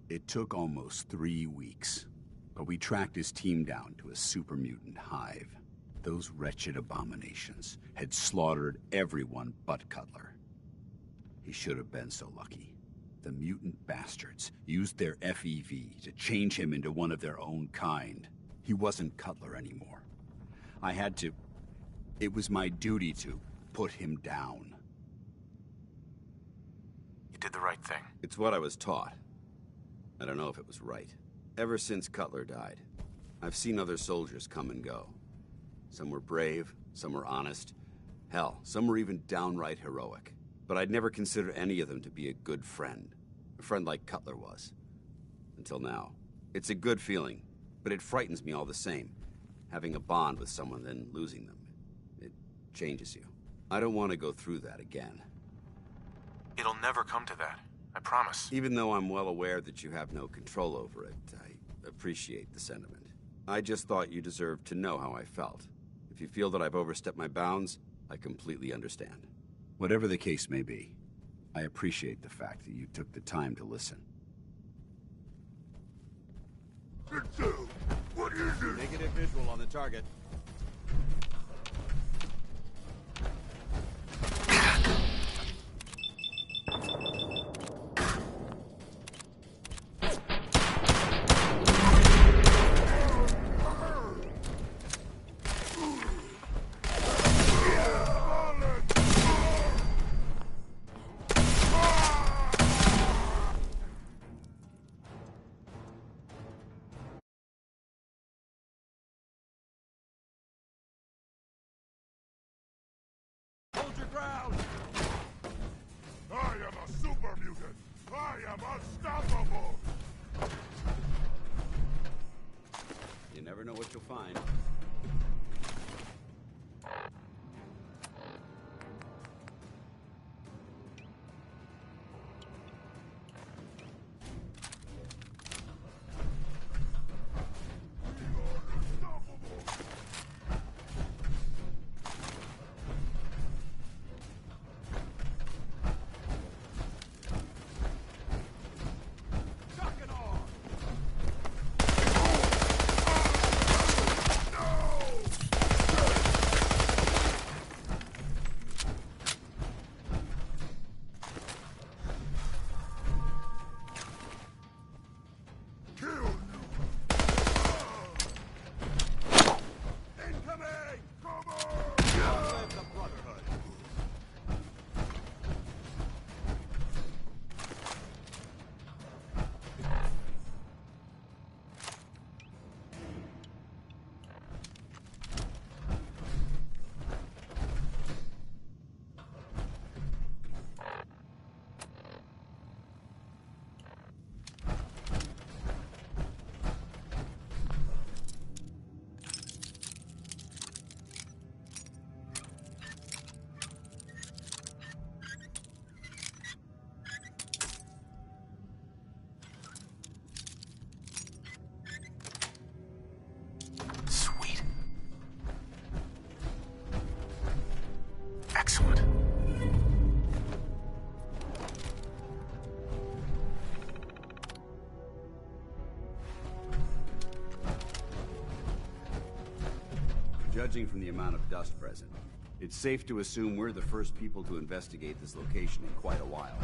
It took almost 3 weeks, But we tracked his team down to a super mutant hive. Those wretched abominations had slaughtered everyone but Cutler. He should have been so lucky. The mutant bastards used their FEV to change him into one of their own kind. He wasn't Cutler anymore. I had to... It was my duty to put him down. You did the right thing. It's what I was taught. I don't know if it was right. Ever since Cutler died, I've seen other soldiers come and go. Some were brave, some were honest. Hell, some were even downright heroic. But I'd never considered any of them to be a good friend. A friend like Cutler was. Until now. It's a good feeling, but it frightens me all the same. Having a bond with someone, then losing them. It changes you. I don't want to go through that again. It'll never come to that. I promise. Even though I'm well aware that you have no control over it, I appreciate the sentiment. I just thought you deserved to know how I felt. If you feel that I've overstepped my bounds, I completely understand. Whatever the case may be, I appreciate the fact that you took the time to listen. What is it? Negative visual on the target. Hold your ground! I am a super mutant! I am unstoppable! You never know what you'll find. Excellent. Judging from the amount of dust present, it's safe to assume we're the first people to investigate this location in quite a while.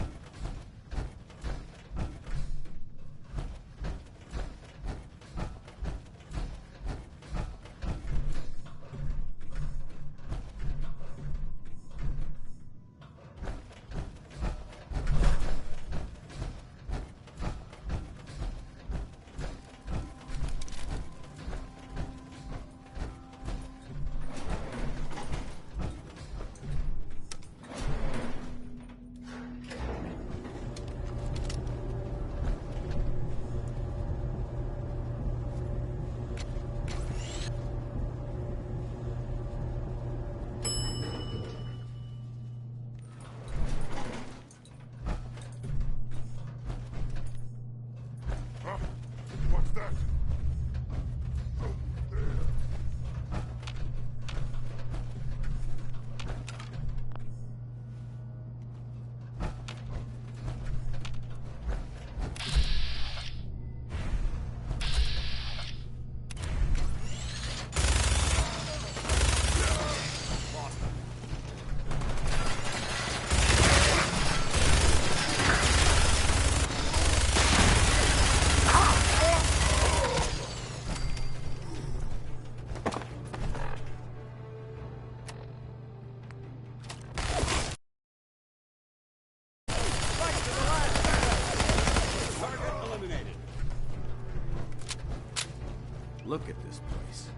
Look at this place.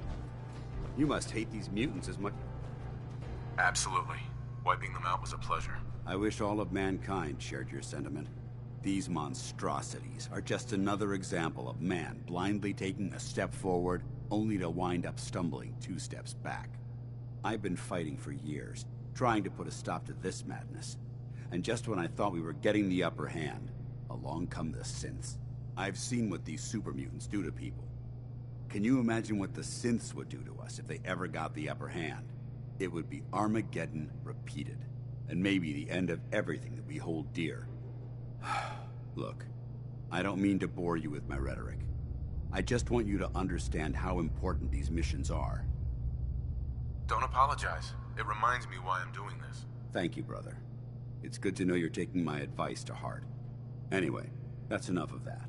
You must hate these mutants as much... Absolutely. Wiping them out was a pleasure. I wish all of mankind shared your sentiment. These monstrosities are just another example of man blindly taking a step forward, only to wind up stumbling 2 steps back. I've been fighting for years, trying to put a stop to this madness. And just when I thought we were getting the upper hand, along come the synths. I've seen what these super mutants do to people. Can you imagine what the synths would do to us if they ever got the upper hand? It would be Armageddon repeated, and maybe the end of everything that we hold dear. Look, I don't mean to bore you with my rhetoric. I just want you to understand how important these missions are. Don't apologize. It reminds me why I'm doing this. Thank you, brother. It's good to know you're taking my advice to heart. Anyway, that's enough of that.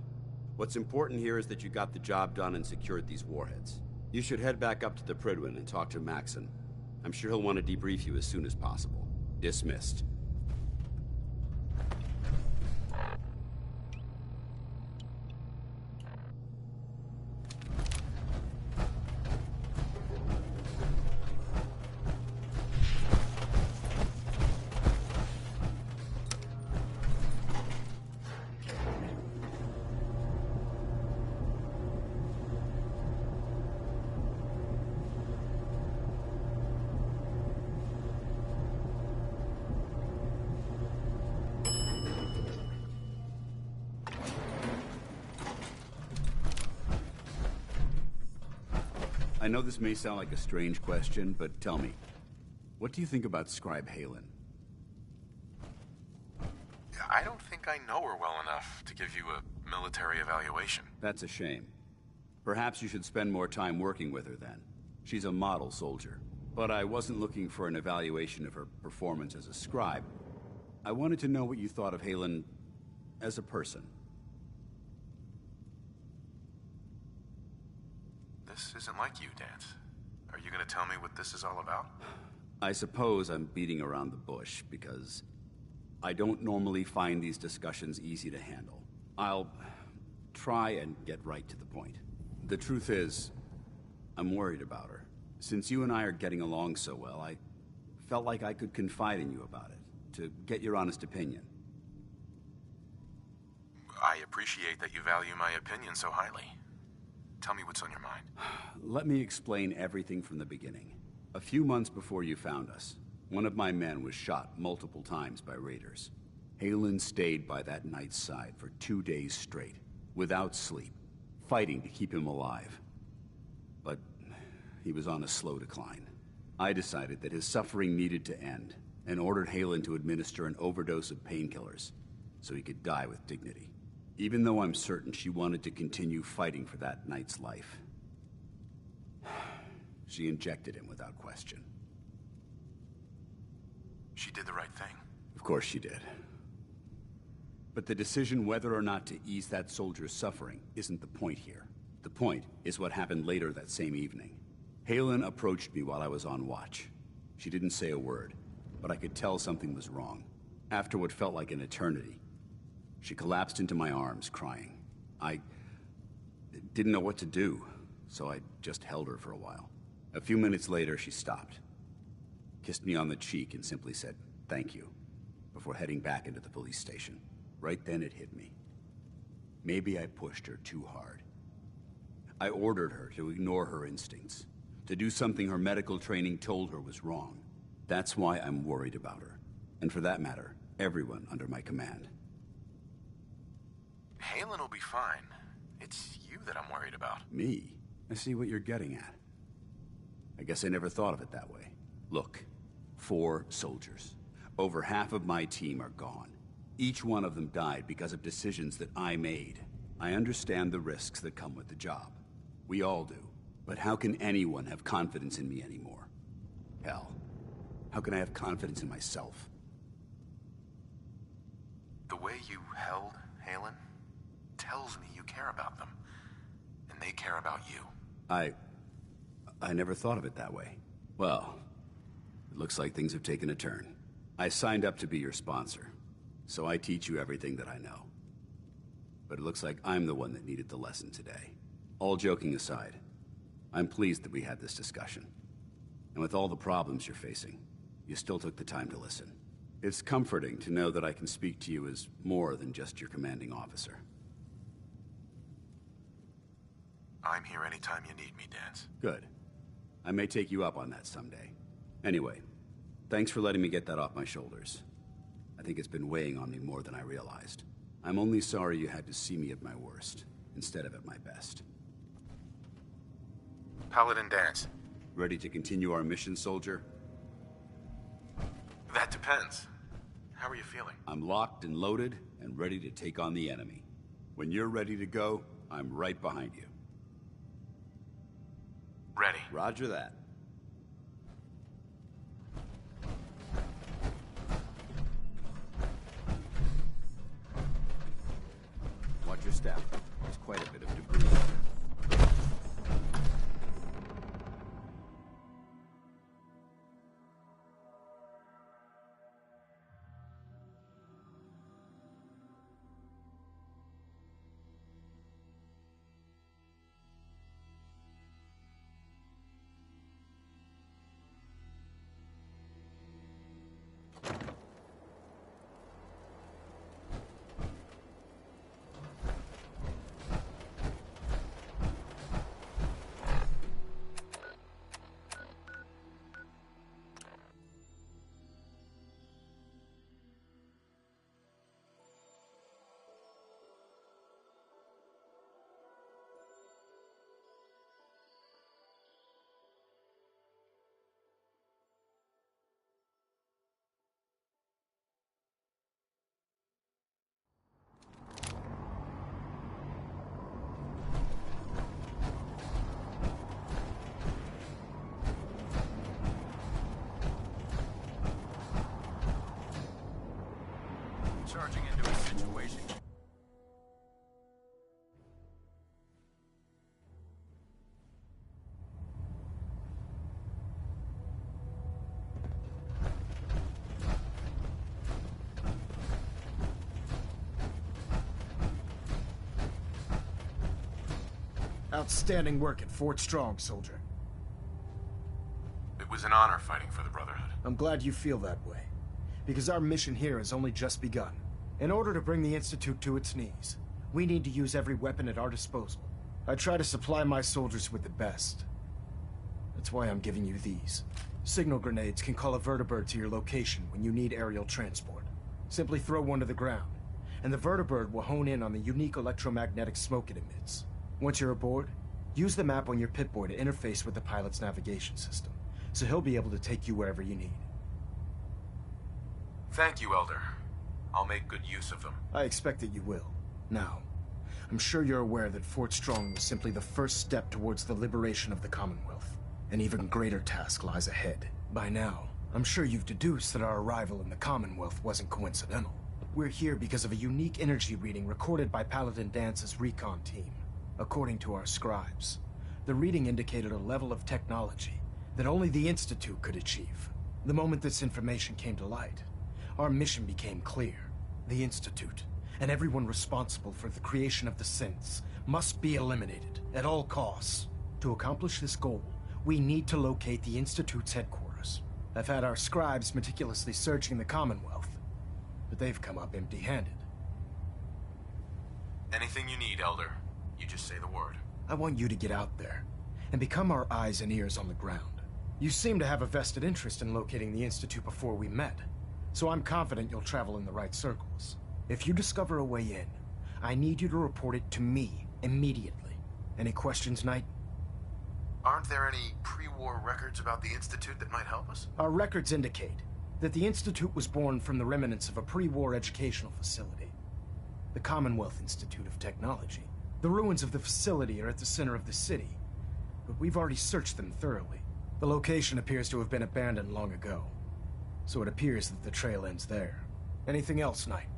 What's important here is that you got the job done and secured these warheads. You should head back up to the Prydwen and talk to Maxon. I'm sure he'll want to debrief you as soon as possible. Dismissed. I know this may sound like a strange question, but tell me, what do you think about Scribe Halen? I don't think I know her well enough to give you a military evaluation. That's a shame. Perhaps you should spend more time working with her then. She's a model soldier. But I wasn't looking for an evaluation of her performance as a scribe. I wanted to know what you thought of Halen as a person. This isn't like you, Dance. Are you gonna tell me what this is all about? I suppose I'm beating around the bush, because I don't normally find these discussions easy to handle. I'll try and get right to the point. The truth is, I'm worried about her. Since you and I are getting along so well, I felt like I could confide in you about it, to get your honest opinion. I appreciate that you value my opinion so highly. Tell me what's on your mind. Let me explain everything from the beginning. A few months before you found us, one of my men was shot multiple times by raiders. Halen stayed by that knight's side for 2 days straight, without sleep, fighting to keep him alive. But he was on a slow decline. I decided that his suffering needed to end, and ordered Halen to administer an overdose of painkillers, so he could die with dignity. Even though I'm certain she wanted to continue fighting for that knight's life. She injected him without question. She did the right thing. Of course she did. But the decision whether or not to ease that soldier's suffering isn't the point here. The point is what happened later that same evening. Halen approached me while I was on watch. She didn't say a word, but I could tell something was wrong. After what felt like an eternity, she collapsed into my arms, crying. I didn't know what to do, so I just held her for a while. A few minutes later, she stopped, kissed me on the cheek, and simply said, "Thank you," before heading back into the police station. Right then it hit me. Maybe I pushed her too hard. I ordered her to ignore her instincts, to do something her medical training told her was wrong. That's why I'm worried about her, and for that matter, everyone under my command. Halen will be fine. It's you that I'm worried about. Me? I see what you're getting at. I guess I never thought of it that way. Look, 4 soldiers. Over half of my team are gone. Each one of them died because of decisions that I made. I understand the risks that come with the job. We all do. But how can anyone have confidence in me anymore? Hell, how can I have confidence in myself? The way you held Halen tells me you care about them. And they care about you. I never thought of it that way. Well, it looks like things have taken a turn. I signed up to be your sponsor, so I teach you everything that I know. But it looks like I'm the one that needed the lesson today. All joking aside, I'm pleased that we had this discussion. And with all the problems you're facing, you still took the time to listen. It's comforting to know that I can speak to you as more than just your commanding officer. I'm here anytime you need me, Dance. Good. I may take you up on that someday. Anyway, thanks for letting me get that off my shoulders. I think it's been weighing on me more than I realized. I'm only sorry you had to see me at my worst, instead of at my best. Paladin Dance. Ready to continue our mission, soldier? That depends. How are you feeling? I'm locked and loaded and ready to take on the enemy. When you're ready to go, I'm right behind you. Ready. Roger that. Watch your step. There's quite a bit of debris. Charging into a situation. Outstanding work at Fort Strong, soldier. It was an honor fighting for the Brotherhood. I'm glad you feel that way, because our mission here has only just begun. In order to bring the Institute to its knees, we need to use every weapon at our disposal. I try to supply my soldiers with the best. That's why I'm giving you these. Signal grenades can call a vertibird to your location when you need aerial transport. Simply throw one to the ground, and the vertibird will hone in on the unique electromagnetic smoke it emits. Once you're aboard, use the map on your Pip-Boy to interface with the pilot's navigation system, so he'll be able to take you wherever you need. Thank you, Elder. I'll make good use of them. I expect that you will. Now, I'm sure you're aware that Fort Strong was simply the first step towards the liberation of the Commonwealth. An even greater task lies ahead. By now, I'm sure you've deduced that our arrival in the Commonwealth wasn't coincidental. We're here because of a unique energy reading recorded by Paladin Dance's recon team. According to our scribes, the reading indicated a level of technology that only the Institute could achieve. The moment this information came to light, our mission became clear. The Institute, and everyone responsible for the creation of the synths, must be eliminated at all costs. To accomplish this goal, we need to locate the Institute's headquarters. I've had our scribes meticulously searching the Commonwealth, but they've come up empty-handed. Anything you need, Elder. You just say the word. I want you to get out there and become our eyes and ears on the ground. You seem to have a vested interest in locating the Institute before we met, so I'm confident you'll travel in the right circles. If you discover a way in, I need you to report it to me immediately. Any questions, Knight? Aren't there any pre-war records about the Institute that might help us? Our records indicate that the Institute was born from the remnants of a pre-war educational facility, the Commonwealth Institute of Technology. The ruins of the facility are at the center of the city, but we've already searched them thoroughly. The location appears to have been abandoned long ago, so it appears that the trail ends there. Anything else, Knight?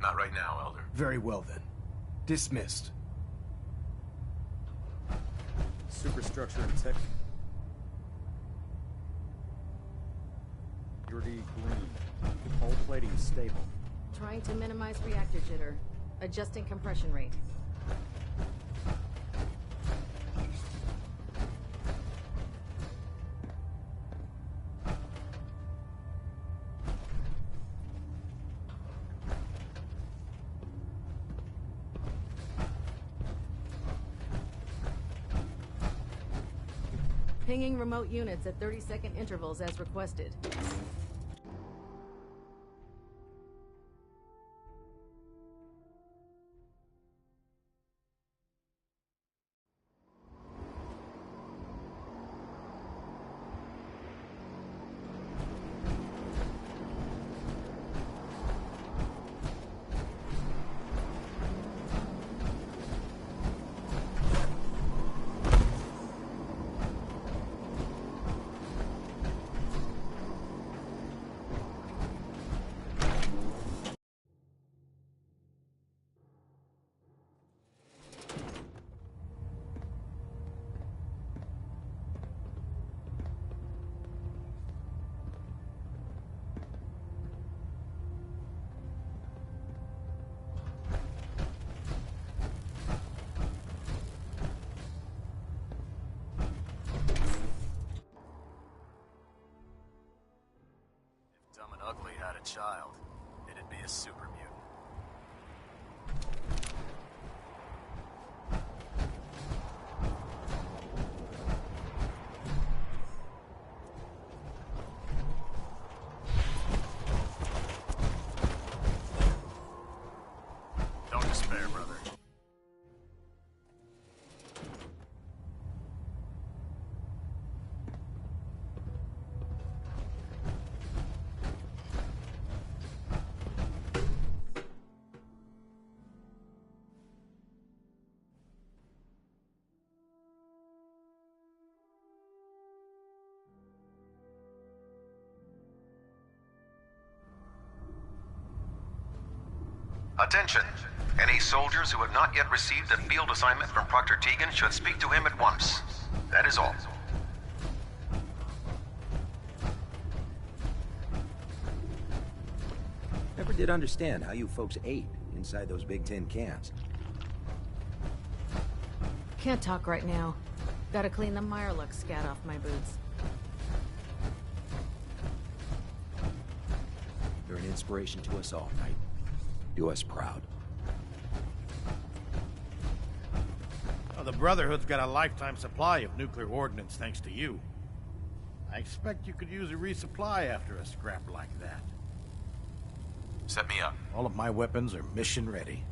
Not right now, Elder. Very well, then. Dismissed. Superstructure and tech. Purity green. Hull plating stable. Trying to minimize reactor jitter. Adjusting compression rate. Pinging remote units at 30-second intervals as requested. Dumb and Ugly had a child, it'd be a super mutant. Don't despair, brother. Attention! Any soldiers who have not yet received a field assignment from Proctor Tegan should speak to him at once. That is all. Never did understand how you folks ate inside those big tin cans. Can't talk right now. Gotta clean the Mirelux scat off my boots. You're an inspiration to us all, Knight. Do us proud. Well, the Brotherhood's got a lifetime supply of nuclear ordnance thanks to you. I expect you could use a resupply after a scrap like that. Set me up. All of my weapons are mission ready.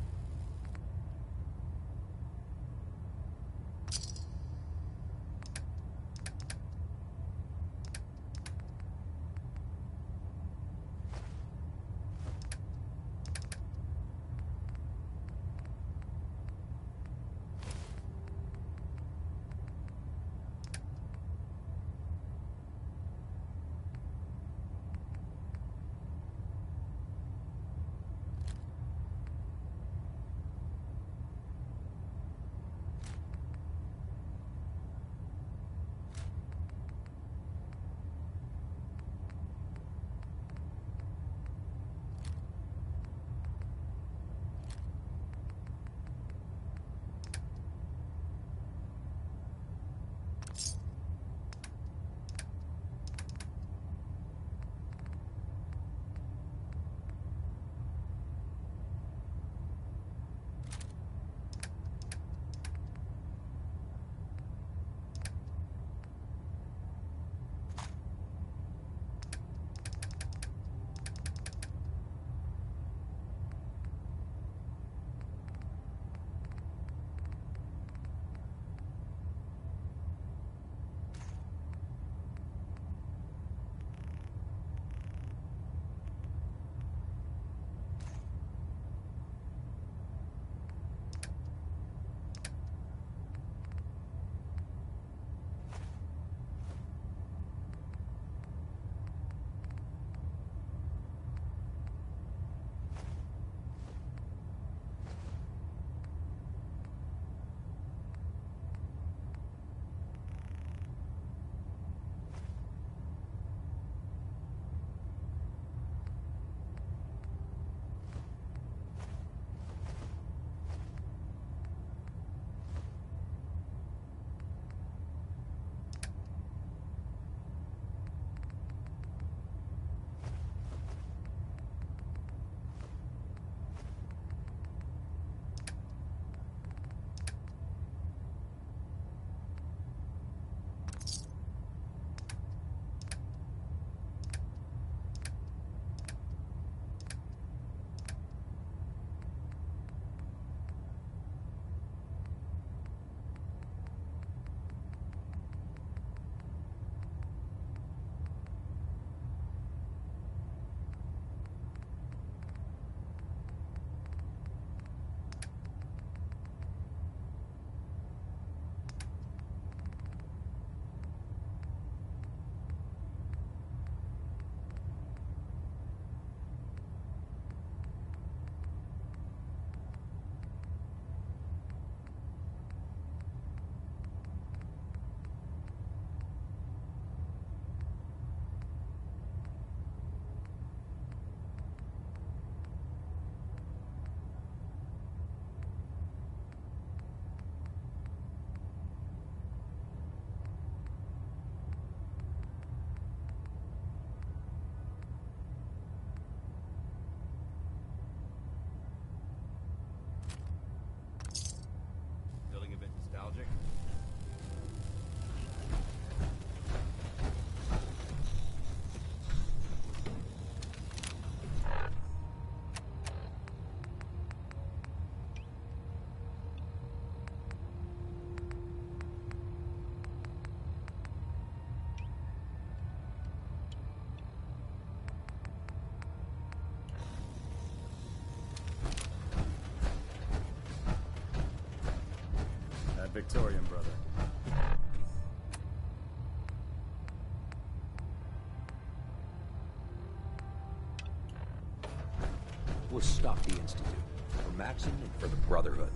Victorian, brother. We'll stop the Institute. For Maxon and for the Brotherhood.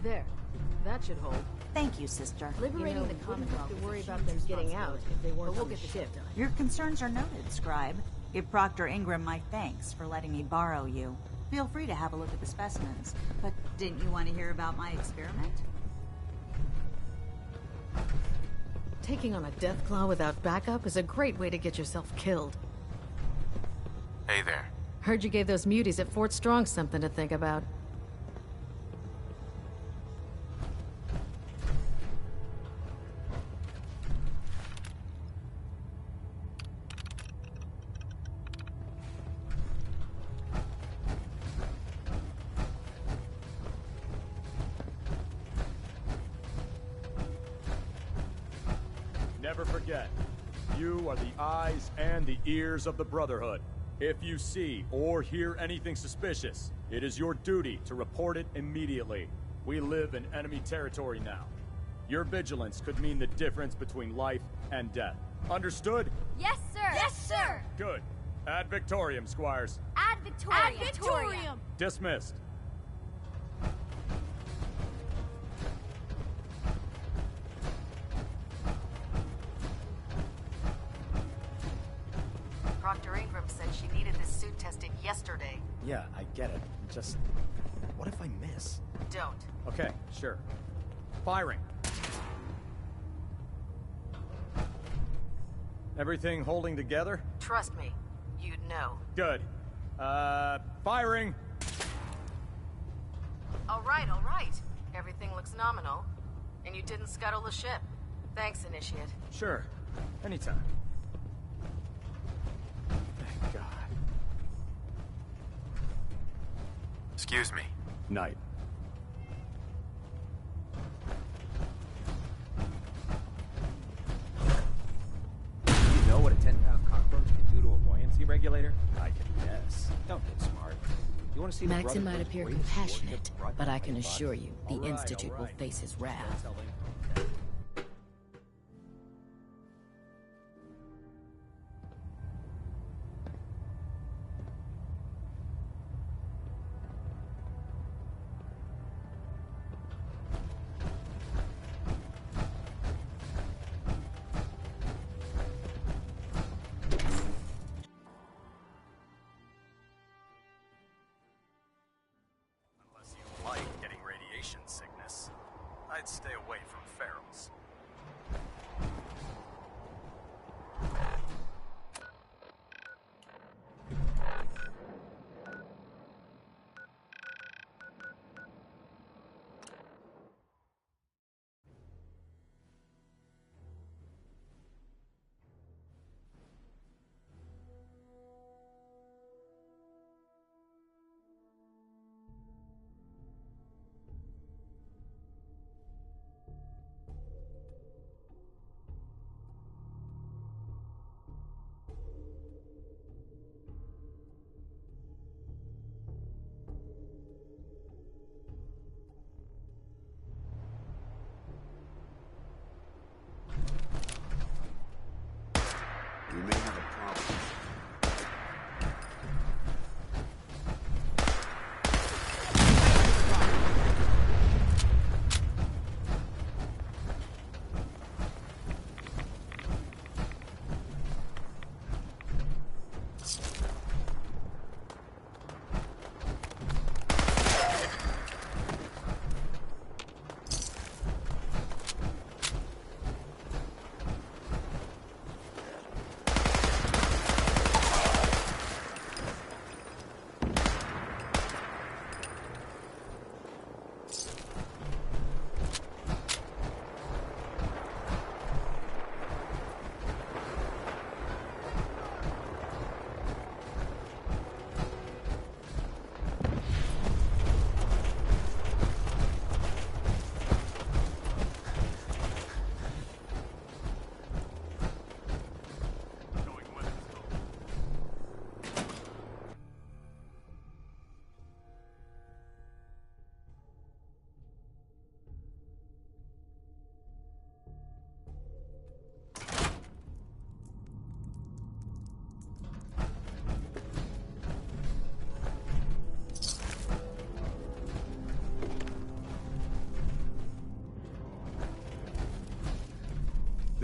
There. That should hold. Thank you, sister. Liberating the Commonwealth to worry about them getting out if they weren't on the ship. Your concerns are noted, Scribe. Give Proctor Ingram my thanks for letting me borrow you. Feel free to have a look at the specimens. But didn't you want to hear about my experiment? Taking on a Deathclaw without backup is a great way to get yourself killed. Hey there. Heard you gave those muties at Fort Strong something to think about. Never forget, you are the eyes and the ears of the Brotherhood. If you see or hear anything suspicious, it is your duty to report it immediately. We live in enemy territory now. Your vigilance could mean the difference between life and death. Understood? Yes, sir! Yes, sir! Good. Ad Victoriam, Squires. Ad Victoriam! Ad Victoriam! Dismissed. Proctor Ingram said she needed this suit tested yesterday. Yeah, I get it. Just... what if I miss? Don't. Okay, sure. Firing. Everything holding together? Trust me, you'd know. Good. Firing! All right. Everything looks nominal. And you didn't scuttle the ship. Thanks, Initiate. Sure. Anytime. Thank God. Excuse me. Night. You know what a 10-pound cockroach can do to a buoyancy regulator? I can guess. Don't get smart. You want to see the Maxon might Brotherhood's appear greatest compassionate, warship brought but down I by can bots? assure you, the All right, Institute all will right. face his wrath. Unless you like getting radiation sickness, I'd stay away from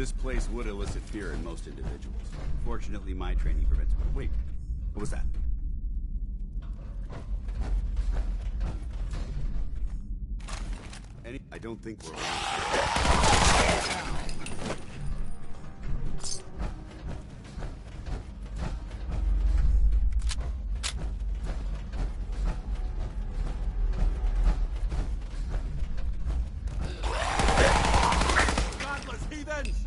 This place would elicit fear in most individuals. Fortunately, my training prevents... Wait, what was that? I don't think we're alone. Godless heathens!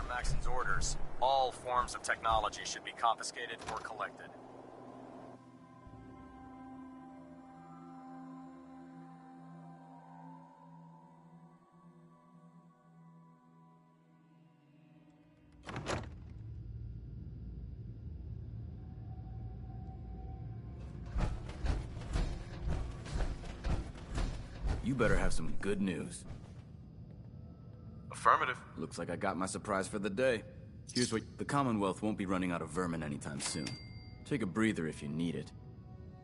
Maxon's orders, all forms of technology should be confiscated or collected. You better have some good news. Affirmative. Looks like I got my surprise for the day. Here's what... The Commonwealth won't be running out of vermin anytime soon. Take a breather if you need it.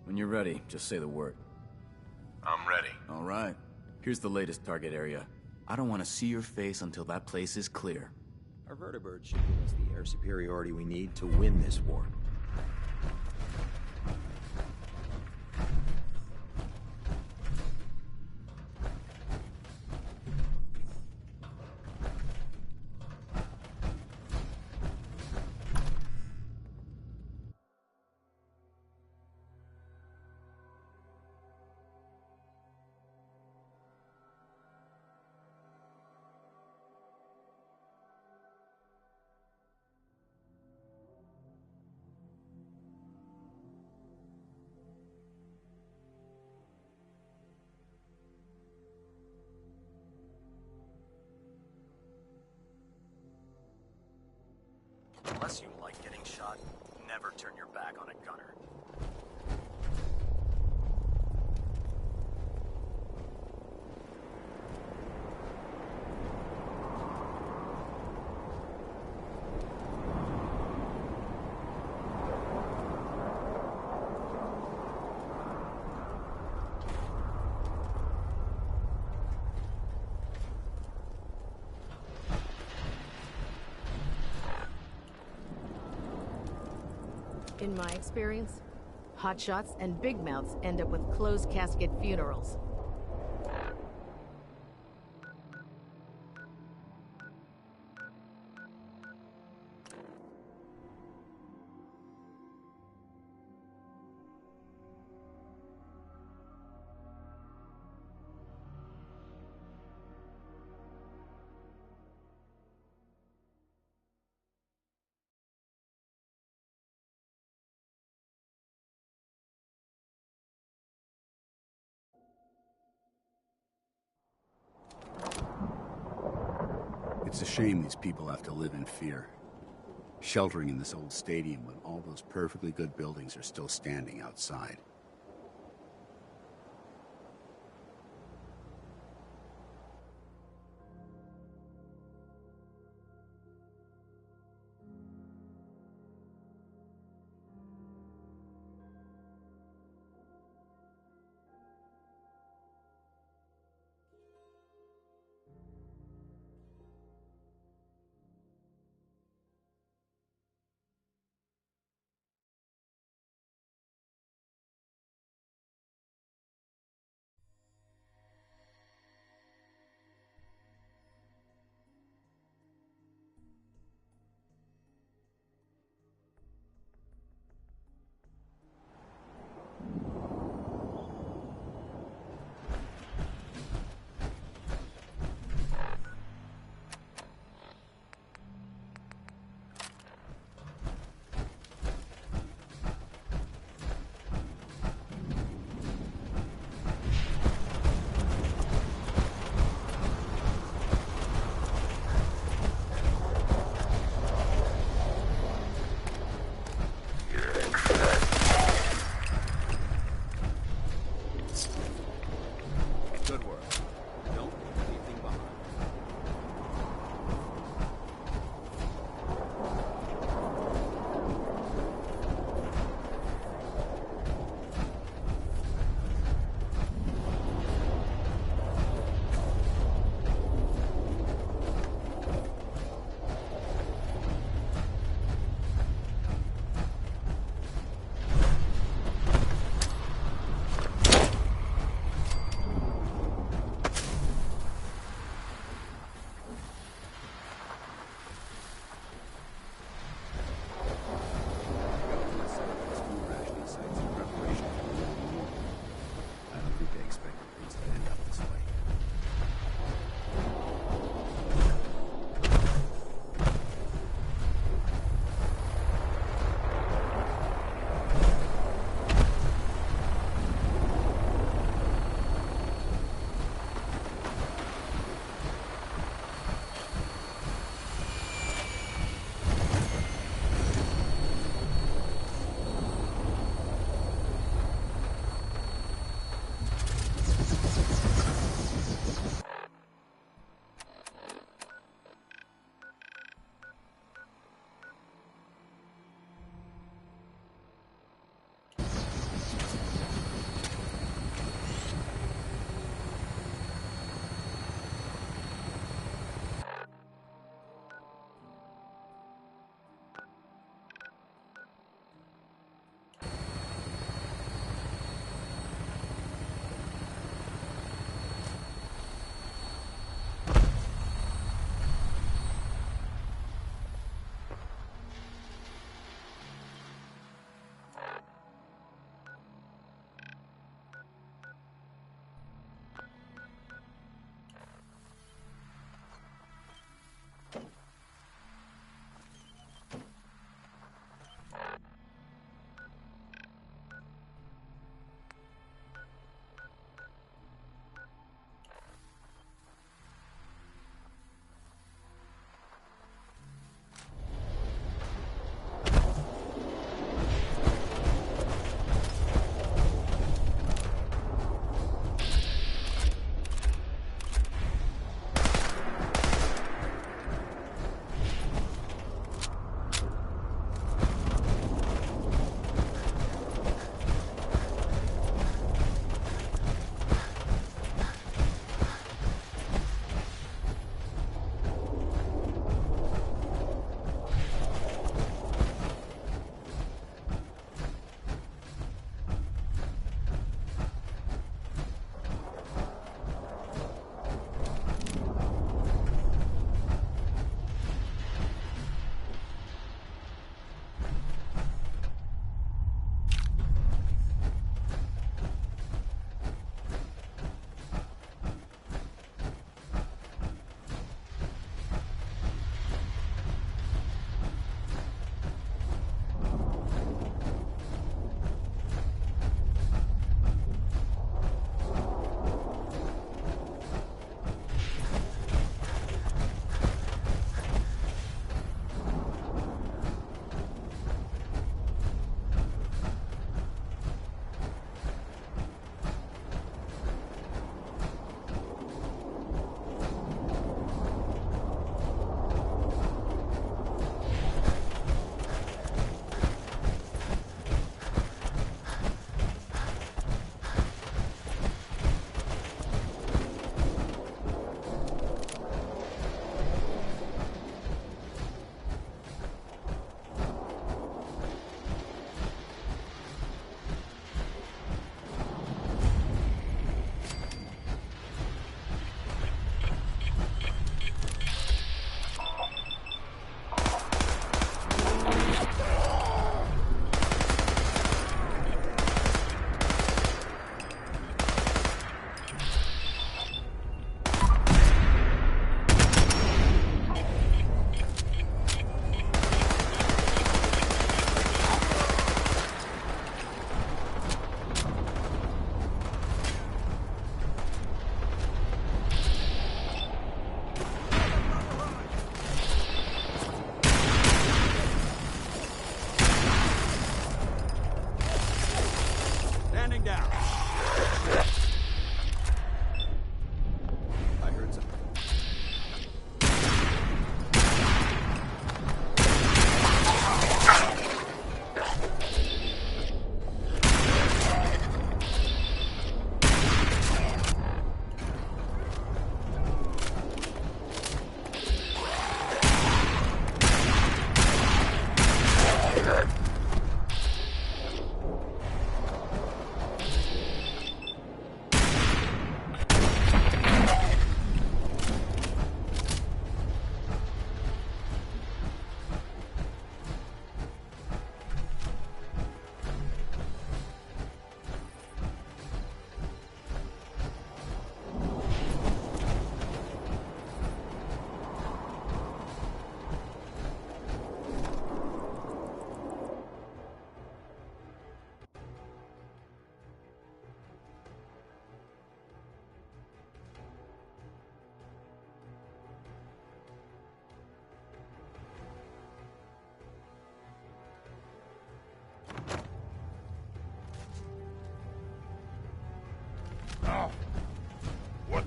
When you're ready, just say the word. I'm ready. All right. Here's the latest target area. I don't want to see your face until that place is clear. Our vertibird should give us the air superiority we need to win this war. Unless you like getting shot, never turn your back on a gunner. In my experience, hotshots and big mouths end up with closed casket funerals. It's a shame these people have to live in fear. Sheltering in this old stadium when all those perfectly good buildings are still standing outside.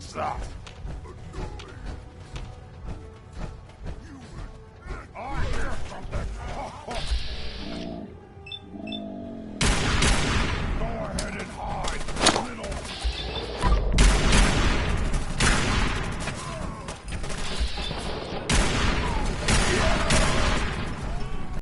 Stop!